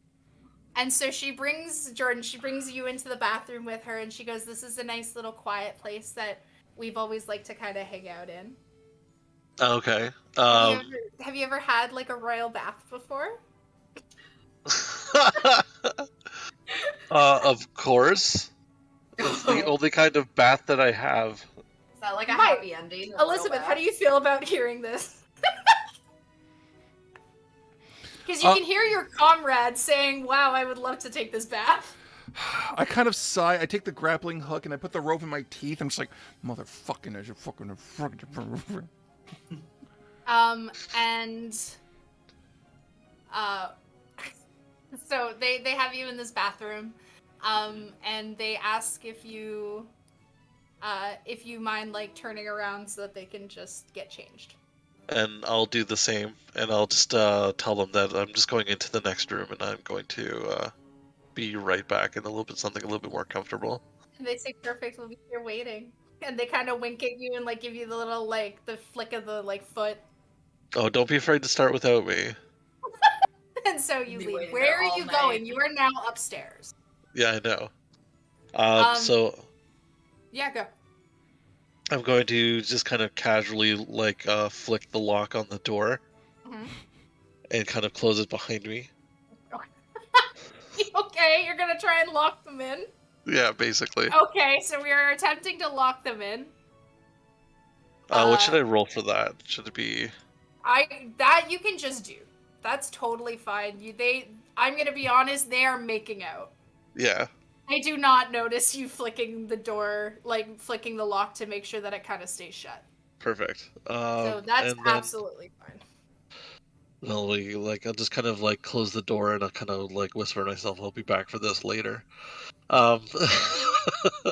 And so she brings you into the bathroom with her, and she goes, "This is a nice little quiet place that we've always liked to kind of hang out in." Okay. Have you ever had like a royal bath before? Of course. It's the only kind of bath that I have. Is that like a happy ending? Elizabeth, how do you feel about hearing this? Because you can hear your comrade saying, wow, I would love to take this bath. I kind of sigh. I take the grappling hook and I put the rope in my teeth. I'm just like, motherfucking, as you're fucking. So they have you in this bathroom. And they ask if you mind like turning around so that they can just get changed. and I'll do the same, and I'll just tell them that I'm just going into the next room, and I'm going to be right back in something a little bit more comfortable. And they say, perfect, we'll be here waiting. And they kind of wink at you and like give you the little like the flick of the like foot. Oh, don't be afraid to start without me. And so you leave. Where are you going? You are now upstairs. Yeah, I know. So Yeah, go. I'm going to just kind of casually like flick the lock on the door and kind of close it behind me. Okay, you're gonna try and lock them in? Yeah, basically. Okay, so we are attempting to lock them in. What should I roll for that? Should it be... That you can just do. That's totally fine. I'm gonna be honest, they are making out. Yeah. I do not notice you flicking the door, like flicking the lock to make sure that it kind of stays shut. Perfect. So that's absolutely fine. I'll just kind of like close the door and I'll kind of like whisper to myself, I'll be back for this later.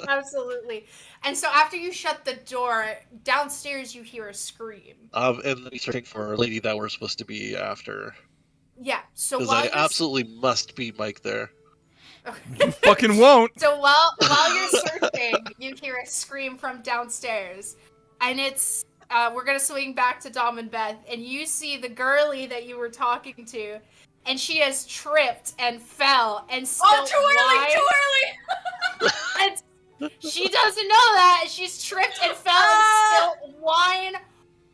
Absolutely. And so after you shut the door, downstairs you hear a scream. And we searching for a lady that we're supposed to be after. Yeah, so because I absolutely must be Mike there. You fucking won't. So while you're searching, you hear a scream from downstairs, and it's we're gonna swing back to Dom and Beth, and you see the girlie that you were talking to, and she has tripped and fell and spilt wine. Too early! And she doesn't know that she's tripped and fell and spilt wine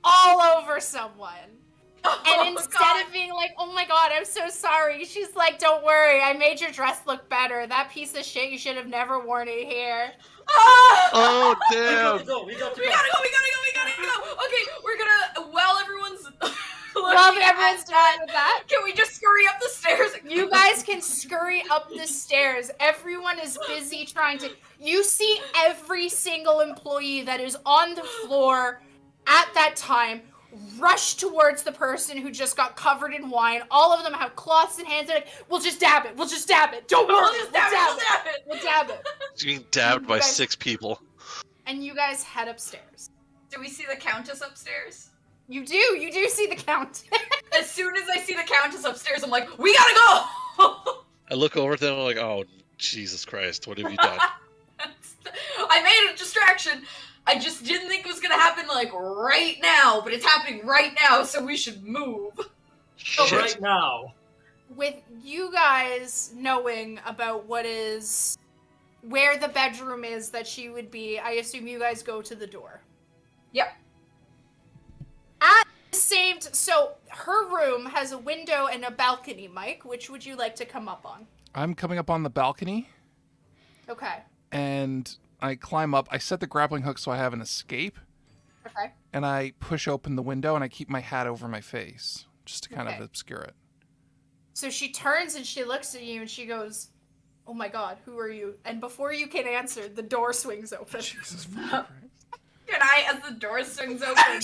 all over someone. And instead of being like, oh my god, I'm so sorry, she's like, don't worry, I made your dress look better. That piece of shit, you should have never worn it here. Oh, damn. We gotta go. Okay, we're gonna, while everyone's done with that, can we just scurry up the stairs? You guys can scurry up the stairs. Everyone is busy trying to... You see every single employee that is on the floor at that time rush towards the person who just got covered in wine. All of them have cloths in hands. They're like, we'll just dab it. We'll just dab it. Don't worry. We'll dab it. You're being dabbed by 6 people. And you guys head upstairs. Do we see the Countess upstairs? You do see the Countess. As soon as I see the Countess upstairs, I'm like, we gotta go! I look over at them and I'm like, oh, Jesus Christ, what have you done? I made a distraction. I just didn't think it was gonna happen, like, right now, but it's happening right now, so we should move. So right now. With you guys knowing about where the bedroom is that she would be, I assume you guys go to the door. Yep. At the same so her room has a window and a balcony, Mike. Which would you like to come up on? I'm coming up on the balcony. Okay. And I climb up. I set the grappling hook so I have an escape. Okay. And I push open the window and I keep my hat over my face just to kind of obscure it. So she turns and she looks at you and she goes, oh my god, who are you? And before you can answer, the door swings open. Jesus Christ. Can I, as the door swings open?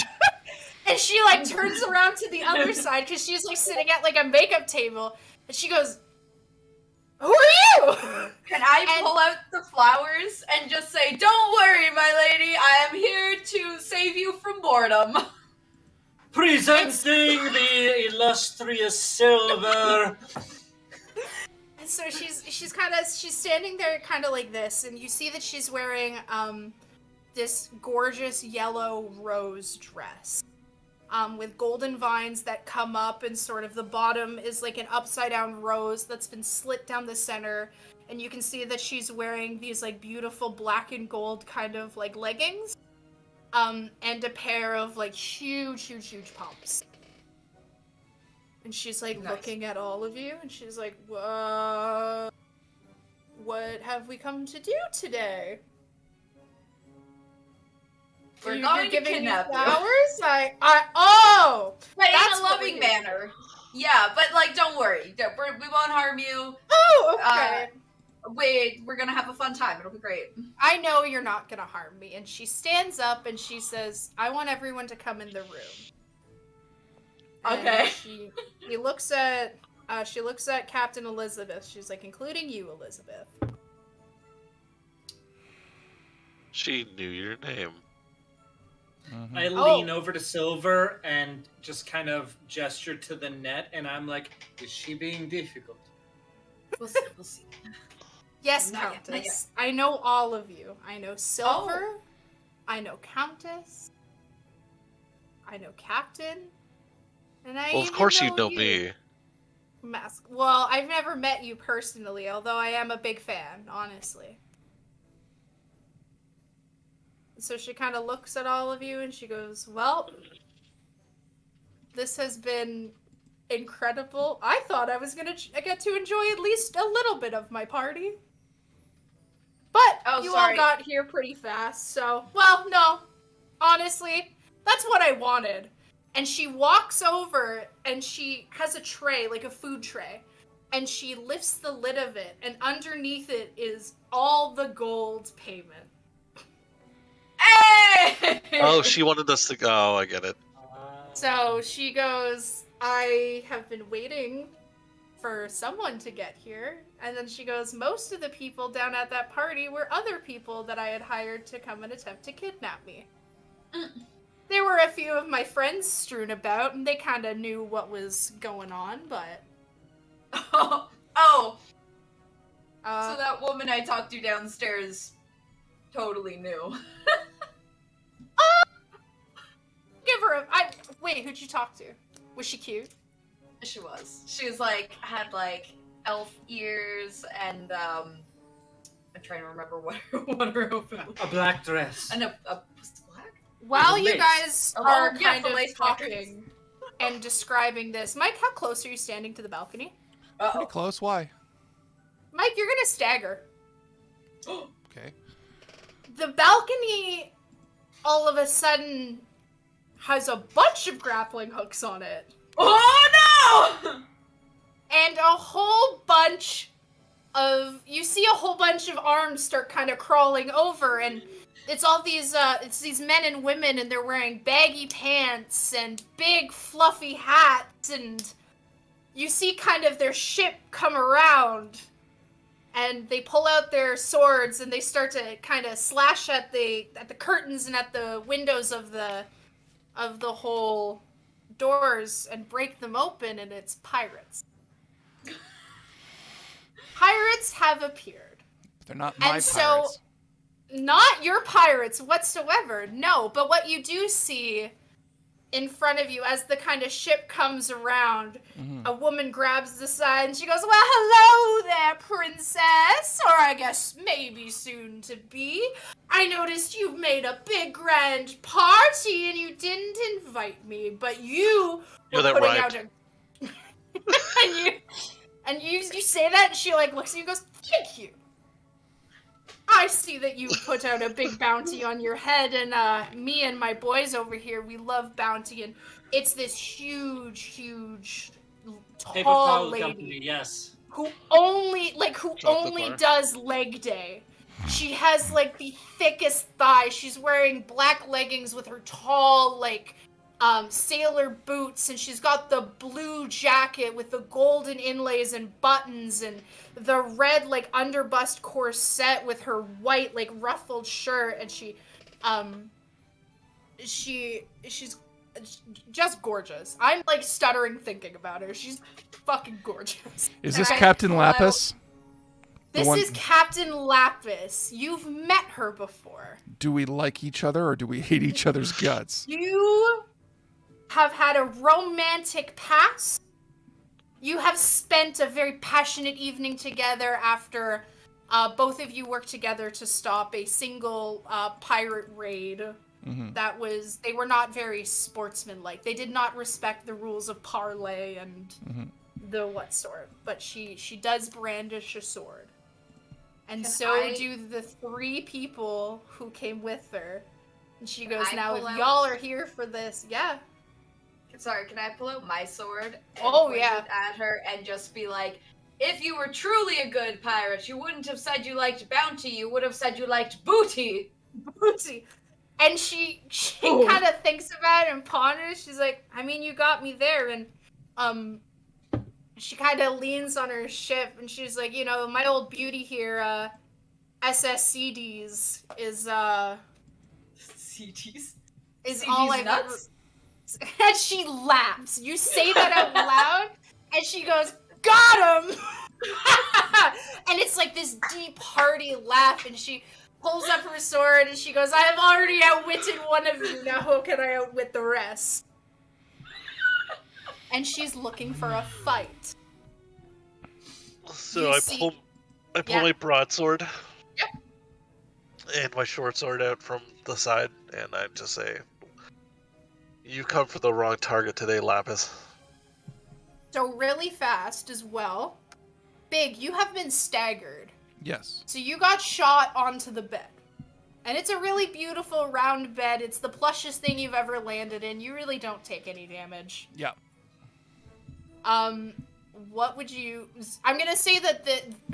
And she like turns around to the other side because she's like sitting at like a makeup table. And she goes, who are you? Can I pull out the flowers and just say, don't worry, my lady, I am here to save you from boredom. Presenting the illustrious Silver. And so she's standing there kind of like this, and you see that she's wearing this gorgeous yellow rose dress. With golden vines that come up, and sort of the bottom is like an upside down rose that's been slit down the center, and you can see that she's wearing these like beautiful black and gold kind of like leggings, and a pair of like huge pumps. And she's like looking at all of you, and she's like, what have we come to do today? We're going to kidnap you. Flowers? But in a loving manner. Yeah, but like, don't worry. We won't harm you. Oh, okay. We're gonna have a fun time. It'll be great. I know you're not gonna harm me. And she stands up and she says, I want everyone to come in the room. Okay. She looks at Captain Elizabeth. She's like, including you, Elizabeth. She knew your name. I lean over to Silver and just kind of gesture to the net, and I'm like, is she being difficult? We'll see. We'll see. Yes, Not yet, Countess. not yet. I know all of you. I know Silver. I know Countess. I know Captain. And I Well, of even course you know me. Mask. Well, I've never met you personally, although I am a big fan, honestly. So she kind of looks at all of you and she goes, well, this has been incredible. I thought I was going to get to enjoy at least a little bit of my party. But you all got here pretty fast, so... Well, no. Honestly, that's what I wanted. And she walks over and she has a tray, like a food tray. And she lifts the lid of it, and underneath it is all the gold payment. Hey! Oh, she wanted us to go. Oh, I get it. So she goes, I have been waiting for someone to get here. And then she goes, most of the people down at that party were other people that I had hired to come and attempt to kidnap me. There were a few of my friends strewn about, and they kind of knew what was going on, but... So that woman I talked to downstairs totally knew. Give her a... Wait, who'd you talk to? Was she cute? She was. She was like, had like elf ears and I'm trying to remember what her outfit was. A black dress. And was it black? While you guys are kind for of lace talking and describing this, Mike, how close are you standing to the balcony? Pretty close. Why? Mike, you're gonna stagger. Okay. The balcony, all of a sudden, has a bunch of grappling hooks on it. Oh no! And a whole bunch of... You see a whole bunch of arms start kind of crawling over, and it's all these, it's these men and women, and they're wearing baggy pants and big fluffy hats, and you see kind of their ship come around, and they pull out their swords, and they start to kind of slash at the curtains and at the windows of the whole doors and break them open, and it's pirates. Pirates have appeared. They're not my And pirates. so, not your pirates whatsoever, no, but what you do see in front of you as the kind of ship comes around, a woman grabs the side and she goes, well, hello there, princess, or I guess maybe soon to be. I noticed you've made a big grand party and you didn't invite me, but you were that putting rhymed. out a... and you say that and she like looks at you and goes, thank you. I see that you put out a big bounty on your head, and me and my boys over here, we love bounty, and it's this huge, Paper tall towel lady company, yes. who only bar. does leg day. She has like the thickest thighs. She's wearing black leggings with her tall sailor boots, and she's got the blue jacket with the golden inlays and buttons, and the red underbust corset with her white ruffled shirt, and she's just gorgeous. I'm stuttering thinking about her. She's fucking gorgeous. Is this And I Captain pull out- Lapis? This one- is Captain Lapis. You've met her before. Do we like each other or do we hate each other's guts? You have had a romantic past. You have spent a very passionate evening together after both of you worked together to stop a single pirate raid. They were not very sportsmanlike. They did not respect the rules of parley and the what sort. But she does brandish a sword. And do the 3 people who came with her. And she goes, now if y'all are here for this, yeah. Sorry, can I pull out my sword and point it at her and just be like, if you were truly a good pirate, you wouldn't have said you liked bounty, you would have said you liked booty. Booty. And she kind of thinks about it and ponders. She's like, I mean, you got me there. And she kind of leans on her ship and she's like, my old beauty here, SSCDs is, CDs? is CG's all I've ever. nuts? And she laughs. You say that out loud, and she goes, "Got him!" And it's like this deep, hearty laugh, and she pulls up her sword, and she goes, "I have already outwitted one of you. Now how can I outwit the rest?" And she's looking for a fight. So You I see- pull Yeah. my broadsword. Yep. And my short sword out from the side, and I just say, "You come for the wrong target today, Lapis." So really fast as well. Big, you have been staggered. Yes. So you got shot onto the bed. And it's a really beautiful round bed. It's the plushest thing you've ever landed in. You really don't take any damage. Yeah. What would you... I'm going to say that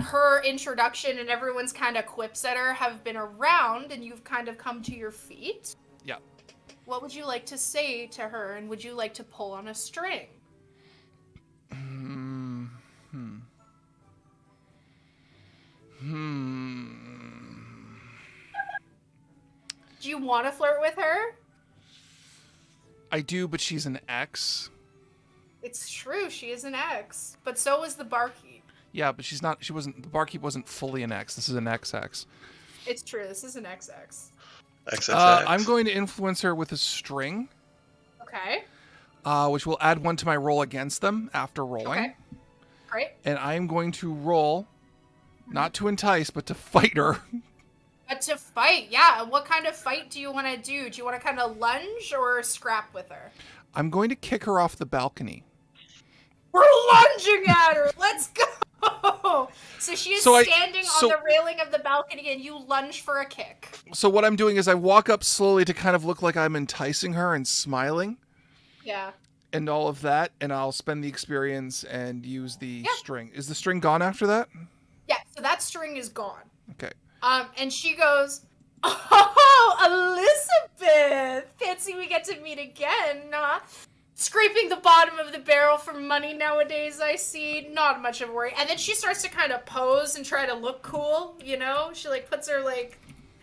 her introduction and everyone's kind of quips at her have been around and you've kind of come to your feet. Yeah. What would you like to say to her, and would you like to pull on a string? Do you want to flirt with her? I do, but she's an ex. It's true, she is an ex, but so is the barkeep. Yeah, but she's not. She wasn't. The barkeep wasn't fully an ex. This is an XX. It's true, this is an XX. XXX. I'm going to influence her with a string, Okay, which will add one to my roll against them after rolling. okay. Great. And I am going to roll, not to entice, but to fight her. But to fight, yeah. What kind of fight do you want to do? Do you want to kind of lunge or scrap with her? I'm going to kick her off the balcony. We're lunging at her. Let's go. So she is standing on the railing of the balcony, and you lunge for a kick. So what I'm doing is I walk up slowly to kind of look like I'm enticing her and smiling. Yeah. And all of that, and I'll spend the experience and use the string. Is the string gone after that? Yeah. So that string is gone. Okay. And she goes, "Oh, Elizabeth! Fancy we get to meet again. Scraping the bottom of the barrel for money nowadays, I see. Not much of a worry." And then she starts to kind of pose and try to look cool, you know? She, like, puts her, like,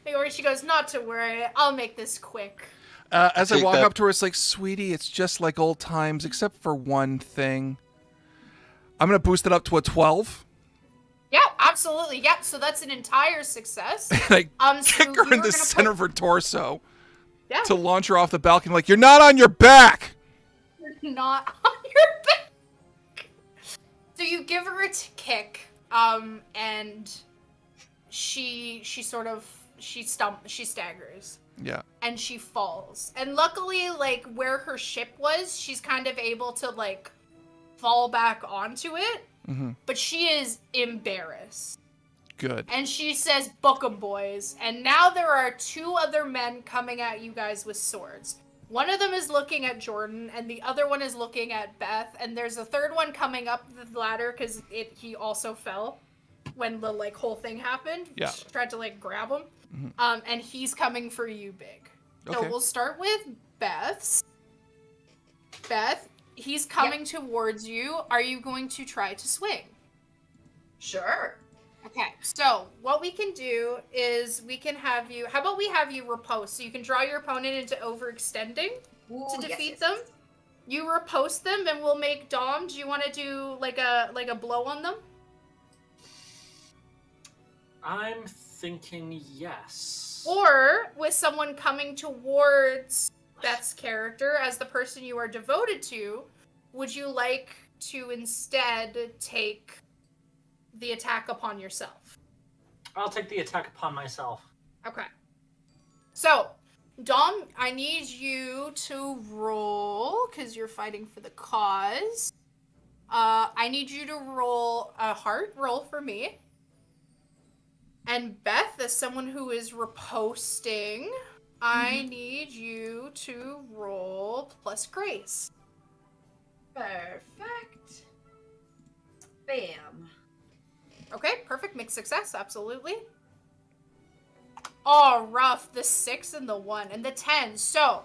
where she goes, "Not to worry, I'll make this quick." As I walk up to her, it's like, "Sweetie, it's just like old times, except for one thing." I'm going to boost it up to a 12. Yeah, absolutely. Yep, so that's an entire success. And I So kick her you in were the gonna center of her torso Yeah. to launch her off the balcony like, "You're not on your back!" Not on your back. So you give her a kick, and she staggers. Yeah. And she falls. And luckily, like, where her ship was, she's kind of able to, like, fall back onto it. Mm-hmm. But she is embarrassed. Good. And she says, "Book 'em, boys." And now there are two other men coming at you guys with swords. One of them is looking at Jordan, and the other one is looking at Beth. And there's a third one coming up the ladder because he also fell when the, like, whole thing happened. Yeah. She tried to, like, grab him. Mm-hmm. And he's coming for you, Big. So Okay. we'll start with Beth's. Beth, he's coming towards you. Are you going to try to swing? Sure. Okay, so what we can do is we can have you... How about we have you riposte? So you can draw your opponent into overextending to defeat them. You riposte them, and we'll make Dom. Do you want to do like a blow on them? I'm thinking yes. Or with someone coming towards Beth's character as the person you are devoted to, would you like to instead take the attack upon yourself? I'll take the attack upon myself. Okay. So, Dom, I need you to roll, because you're fighting for the cause. I need you to roll a heart roll for me. And Beth, as someone who is riposting, I need you to roll plus grace. Perfect. Bam. Okay, perfect. Mixed success, absolutely. Oh, rough. The 6 and the 1 and the 10. So,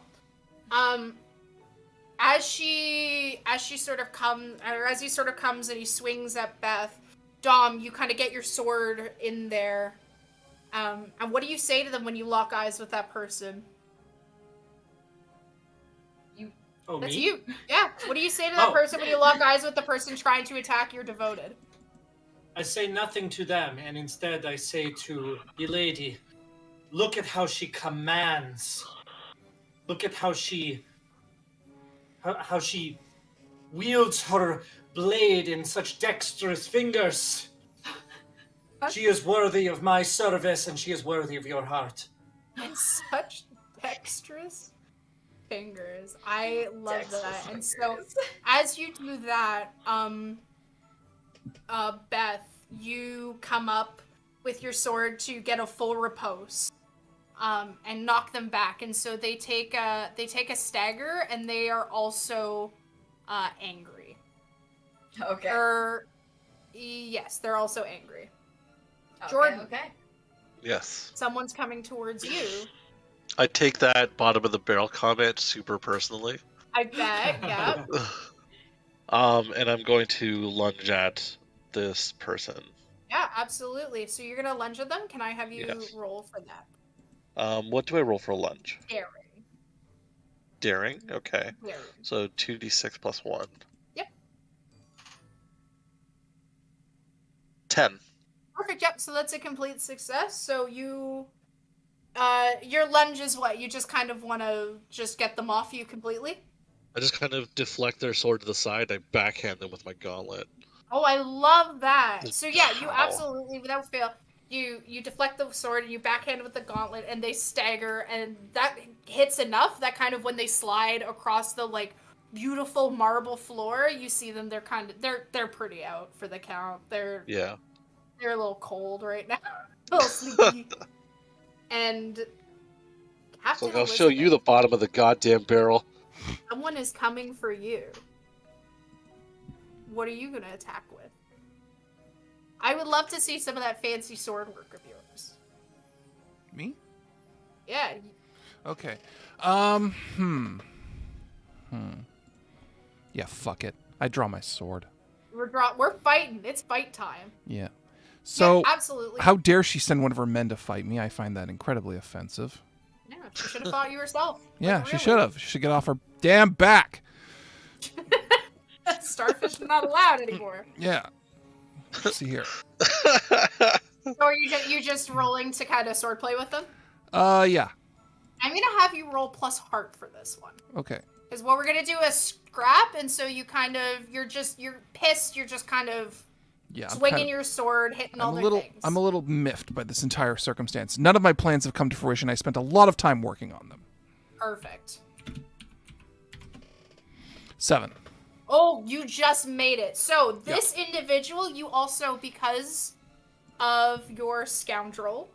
as he sort of comes and he swings at Beth, Dom, you kind of get your sword in there. And what do you say to them when you lock eyes with that person? Oh, That's me? you. Yeah. What do you say to that person when you lock eyes with the person trying to attack your devoted? I say nothing to them, and instead I say to the lady, look at how she commands. Look at how she wields her blade in such dexterous fingers. She is worthy of my service, and she is worthy of your heart. And such dexterous fingers. I love that. And so, as you do that, Beth, you come up with your sword to get a full riposte, and knock them back. And so they take a stagger, and they are also angry. Okay. Yes, they're also angry. Okay, Jordan. Okay. Yes. Someone's coming towards you. I take that bottom of the barrel comment super personally. I bet, yeah. And I'm going to lunge at this person. Yeah, absolutely. So you're gonna lunge at them? Can I have you Yes. roll for that? What do I roll for a lunge? Daring. Daring? Okay. Daring. So 2d6 plus 1. Yep. 10. Perfect, yep. So that's a complete success. So you your lunge is what? You just kind of wanna just get them off you completely? I just kind of deflect their sword to the side. I backhand them with my gauntlet. Oh, I love that. So yeah, you Pow. absolutely, without fail, you deflect the sword and you backhand with the gauntlet, and they stagger, and that hits enough that kind of when they slide across the like beautiful marble floor, you see them. They're pretty out for the count. They're a little cold right now, a little sleepy, and Captain So I'll show you the bottom of the goddamn barrel. Someone is coming for you. What are you gonna attack with? I would love to see some of that fancy sword work of yours. Me? Yeah. Okay. Yeah, fuck it. I draw my sword. We're fighting. It's fight time. Yeah. So, yeah, absolutely. How dare she send one of her men to fight me? I find that incredibly offensive. Yeah, she should have fought you herself. Yeah, like, she really. should have. She should get off her damn back. Starfish are not allowed anymore. Yeah. Let's see here. So are you just rolling to kind of swordplay with them? Yeah. I'm gonna have you roll plus heart for this one. Okay. Because what we're gonna do is scrap, and so you're pissed. You're just kind of swinging your sword, hitting all their things. I'm a little miffed by this entire circumstance. None of my plans have come to fruition. I spent a lot of time working on them. Perfect. 7. Oh, you just made it. So this individual, you also, because of your scoundrel,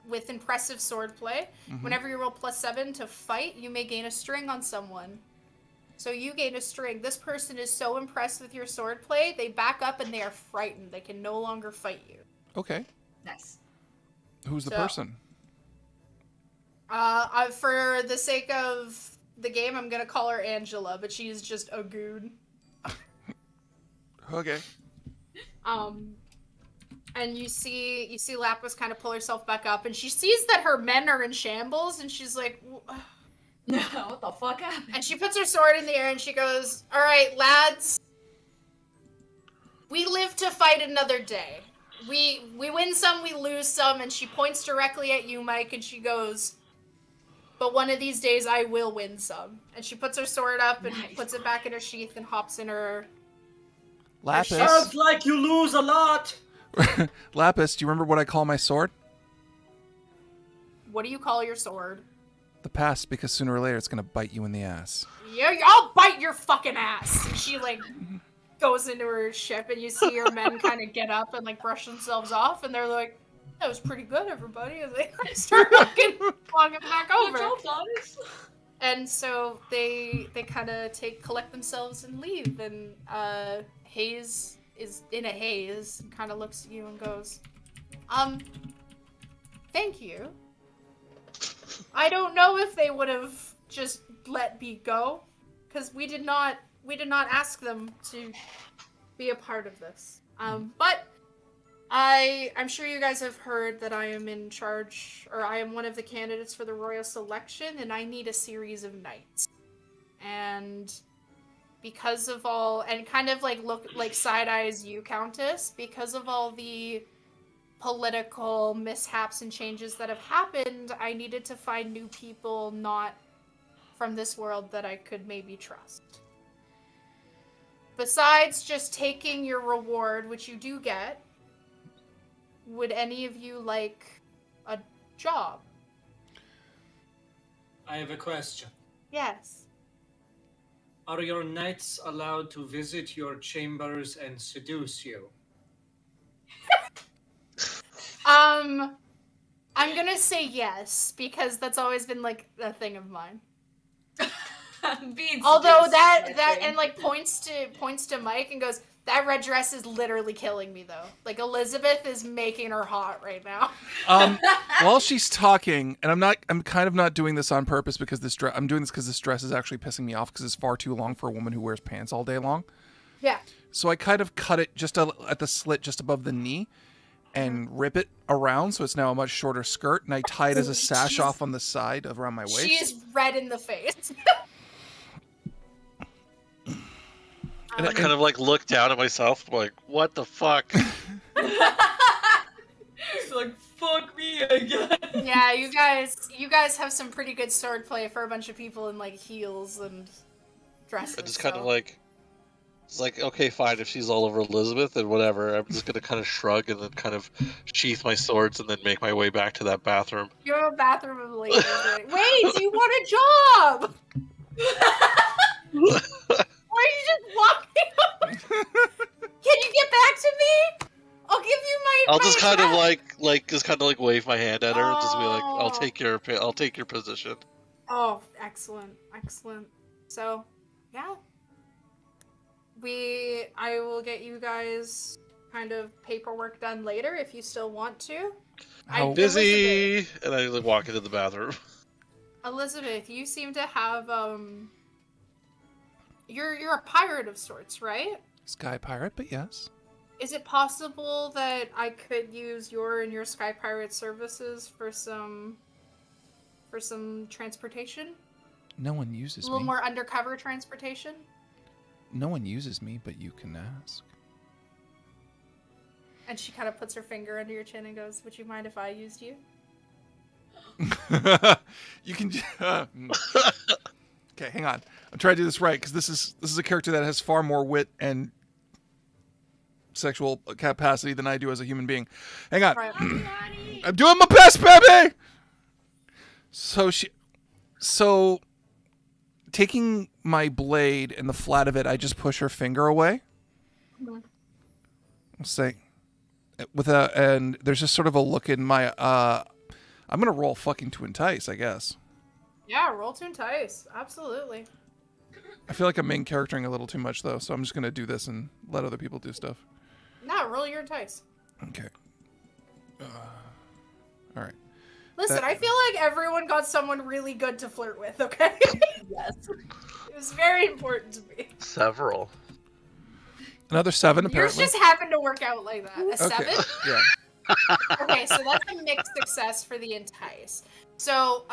with impressive swordplay, whenever you roll +7 to fight, you may gain a string on someone. So you gain a string. This person is so impressed with your swordplay, they back up and they are frightened. They can no longer fight you. Okay. Nice. Who's the person? For the sake of the game, I'm gonna call her Angela, but she's just a goon. Okay. And you see Lapis kind of pull herself back up, and she sees that her men are in shambles, and she's like, what the fuck happened? And she puts her sword in the air, and she goes, all right, lads, we live to fight another day. We win some, we lose some, and she points directly at you, Mike, and she goes, but one of these days I will win some. And she puts her sword up and puts it back in her sheath and hops in her... Lapis. Sounds like you lose a lot. Lapis, do you remember what I call my sword? What do you call your sword? The past, because sooner or later it's going to bite you in the ass. Yeah, I'll bite your fucking ass. And she, goes into her ship, and you see your men kind of get up and, brush themselves off, and they're like, that was pretty good, everybody. As they start walking back over. Good job, guys. And so they kind of collect themselves and leave. And Hayes is in a haze and kind of looks at you and goes, thank you. I don't know if they would have just let me go, because we did not ask them to be a part of this. But I'm sure you guys have heard that I am in charge, or I am one of the candidates for the royal selection, and I need a series of knights. and because of all, and kind of like look like side eyes you, Countess, because of all the political mishaps and changes that have happened, I needed to find new people not from this world that I could maybe trust. Besides just taking your reward, which you do get, would any of you like a job? I have a question. Yes. Are your knights allowed to visit your chambers and seduce you? I'm gonna say yes, because that's always been like a thing of mine. Although that and like points to Mike and goes, that red dress is literally killing me though. Like Elizabeth is making her hot right now. While she's talking, and I'm kind of not doing this on purpose because I'm doing this because this dress is actually pissing me off because it's far too long for a woman who wears pants all day long. Yeah. So I kind of cut it just at the slit just above the knee and rip it around so it's now a much shorter skirt, and I tie it as a sash off on the side around my waist. She is red in the face. And I kind of like look down at myself, I'm like, what the fuck? It's like, fuck me again. Yeah, you guys have some pretty good swordplay for a bunch of people in like heels and dresses. I just kind of like, it's like, okay, fine, if she's all over Elizabeth, then whatever. I'm just gonna kind of shrug and then kind of sheath my swords and then make my way back to that bathroom. You have a bathroom of ladies. Right? Wait, you want a job? Why are you just walking up? Can you get back to me? I'll give you my. I'll just kind of like wave my hand at her and just be like, I'll take your position. Oh, excellent. So, yeah. I will get you guys kind of paperwork done later if you still want to. I'm busy, and I like walk into the bathroom. Elizabeth, you seem to have You're a pirate of sorts, right? Sky pirate, but yes. Is it possible that I could use your and your Sky Pirate services for some transportation? No one uses A little me. more undercover transportation? No one uses me, but you can ask. And she kind of puts her finger under your chin and goes, would you mind if I used you? You can. Okay, hang on. I'm trying to do this right because this is a character that has far more wit and sexual capacity than I do as a human being. Hang on. Right. I'm doing my best, baby. So taking my blade and the flat of it, I just push her finger away. Mm-hmm. I'll say and there's just sort of a look in my I'm gonna roll fucking to entice, I guess. Yeah, roll to entice. Absolutely. I feel like I'm main charactering a little too much though, so I'm just gonna do this and let other people do stuff. No, roll your entice. Okay. All right. Listen, I feel like everyone got someone really good to flirt with, okay? Yes. It was very important to me. Several. Another 7, Yours apparently. just happened to work out like that. A 7? Yeah. Okay, so that's a mixed success for the entice. So,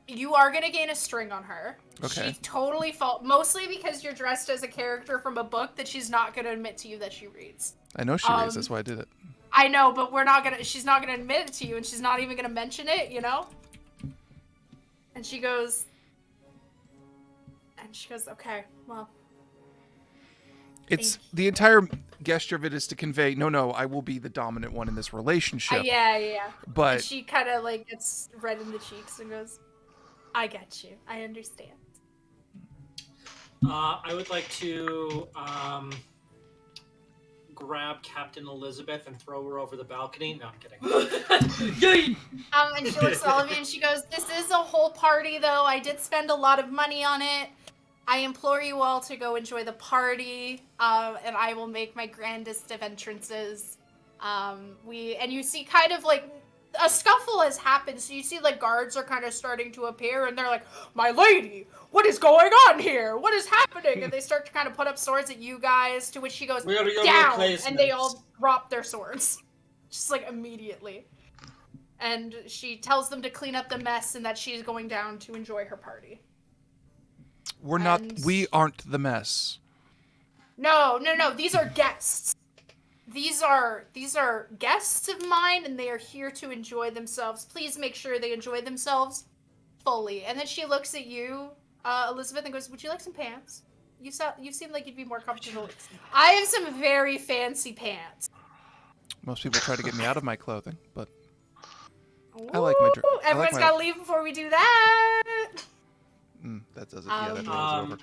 you are going to gain a string on her. Okay. She totally mostly because you're dressed as a character from a book that she's not going to admit to you that she reads. I know she reads, that's why I did it. I know, but she's not going to admit it to you, and she's not even going to mention it, you know? And she goes, okay, well. It's the entire gesture of it is to convey, no, I will be the dominant one in this relationship. Yeah. But and she kind of like gets red in the cheeks and goes, I get you. I understand. I would like to grab Captain Elizabeth and throw her over the balcony. No, I'm kidding. And she looks at all of you and she goes, this is a whole party though. I did spend a lot of money on it. I implore you all to go enjoy the party, and I will make my grandest of entrances. And you see kind of like a scuffle has happened, so you see like guards are kind of starting to appear, and they're like, my lady, what is going on here? What is happening? And they start to kind of put up swords at you guys, to which she goes, down, and they all drop their swords. Just like immediately. And she tells them to clean up the mess and that she's going down to enjoy her party. We're not. And- We aren't the mess. No. These are guests. These are guests of mine, and they are here to enjoy themselves. Please make sure they enjoy themselves fully. And then she looks at you, Elizabeth, and goes, "Would you like some pants? You seem like you'd be more comfortable. I have some very fancy pants." Most people try to get me out of my clothing, but I like my dress. Everyone's got to leave before we do that. That does it. Yeah, that does it over.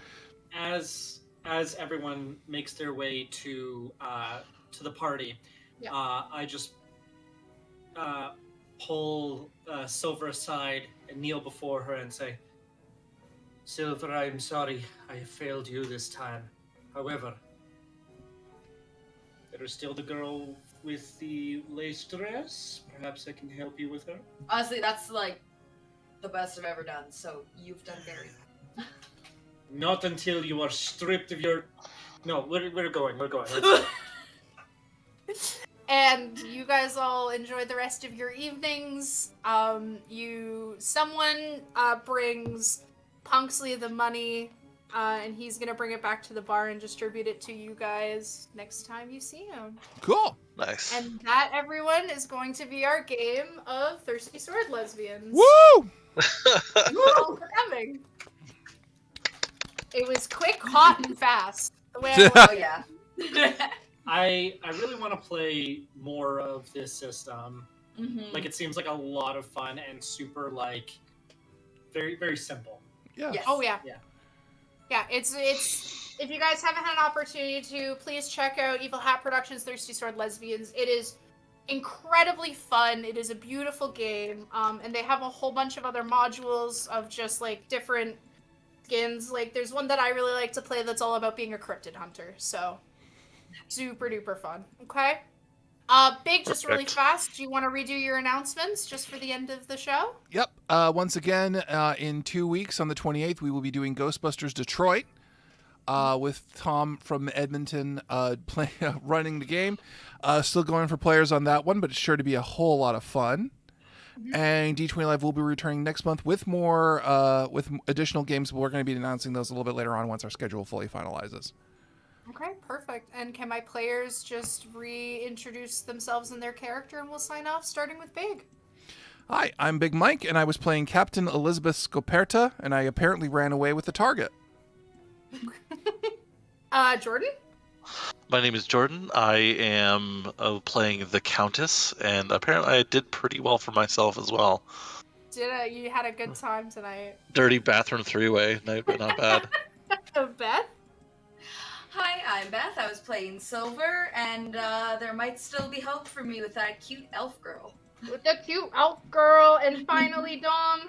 As everyone makes their way to the party, I just pull Silver aside and kneel before her and say, "Silver, I'm sorry I failed you this time. However, there is still the girl with the lace dress. Perhaps I can help you with her." Honestly, that's like the best I've ever done, so you've done very well. Not until you are stripped of your... No, we're going. And you guys all enjoy the rest of your evenings. Someone brings Punksley the money, and he's gonna bring it back to the bar and distribute it to you guys next time you see him. Cool. Nice. And that, everyone, is going to be our game of Thirsty Sword Lesbians. Woo! Thank you all for coming. It was quick, hot, and fast. The way I want it. Yeah. I really want to play more of this system. Mm-hmm. Like, it seems like a lot of fun and super, like, very, very simple. Yeah. Yes. Oh, yeah. Yeah. Yeah, it's if you guys haven't had an opportunity to, please check out Evil Hat Productions' Thirsty Sword Lesbians. It is incredibly fun. It is a beautiful game. And they have a whole bunch of other modules of just, like, different skins. Like, there's one that I really like to play that's all about being a cryptid hunter. So, super duper fun. Okay? Big, just really fast, do you want to redo your announcements just for the end of the show? Yep. Once again, in 2 weeks on the 28th, we will be doing Ghostbusters Detroit with Tom from Edmonton running the game. Still going for players on that one, but it's sure to be a whole lot of fun. Mm-hmm. And D20 Live will be returning next month with more, with additional games, but we're going to be announcing those a little bit later on once our schedule fully finalizes. Okay, perfect. And can my players just reintroduce themselves and their character, and we'll sign off, starting with Big. Hi, I'm Big Mike, and I was playing Captain Elizabeth Scoperta, and I apparently ran away with the target. Jordan? My name is Jordan. I am playing the Countess, and apparently I did pretty well for myself as well. You had a good time tonight? Dirty bathroom three-way, not bad. Beth? Hi, I'm Beth. I was playing Silver, and there might still be hope for me with that cute elf girl. With the cute elf girl, and finally Dom.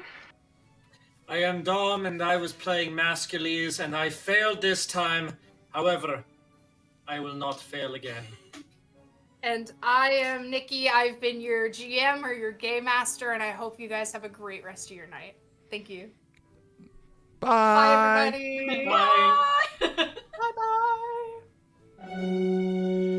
I am Dom, and I was playing Mascules, and I failed this time. However, I will not fail again. And I am Nikki. I've been your GM or your game master, and I hope you guys have a great rest of your night. Thank you. Bye. Bye, everybody. Bye. Bye-bye.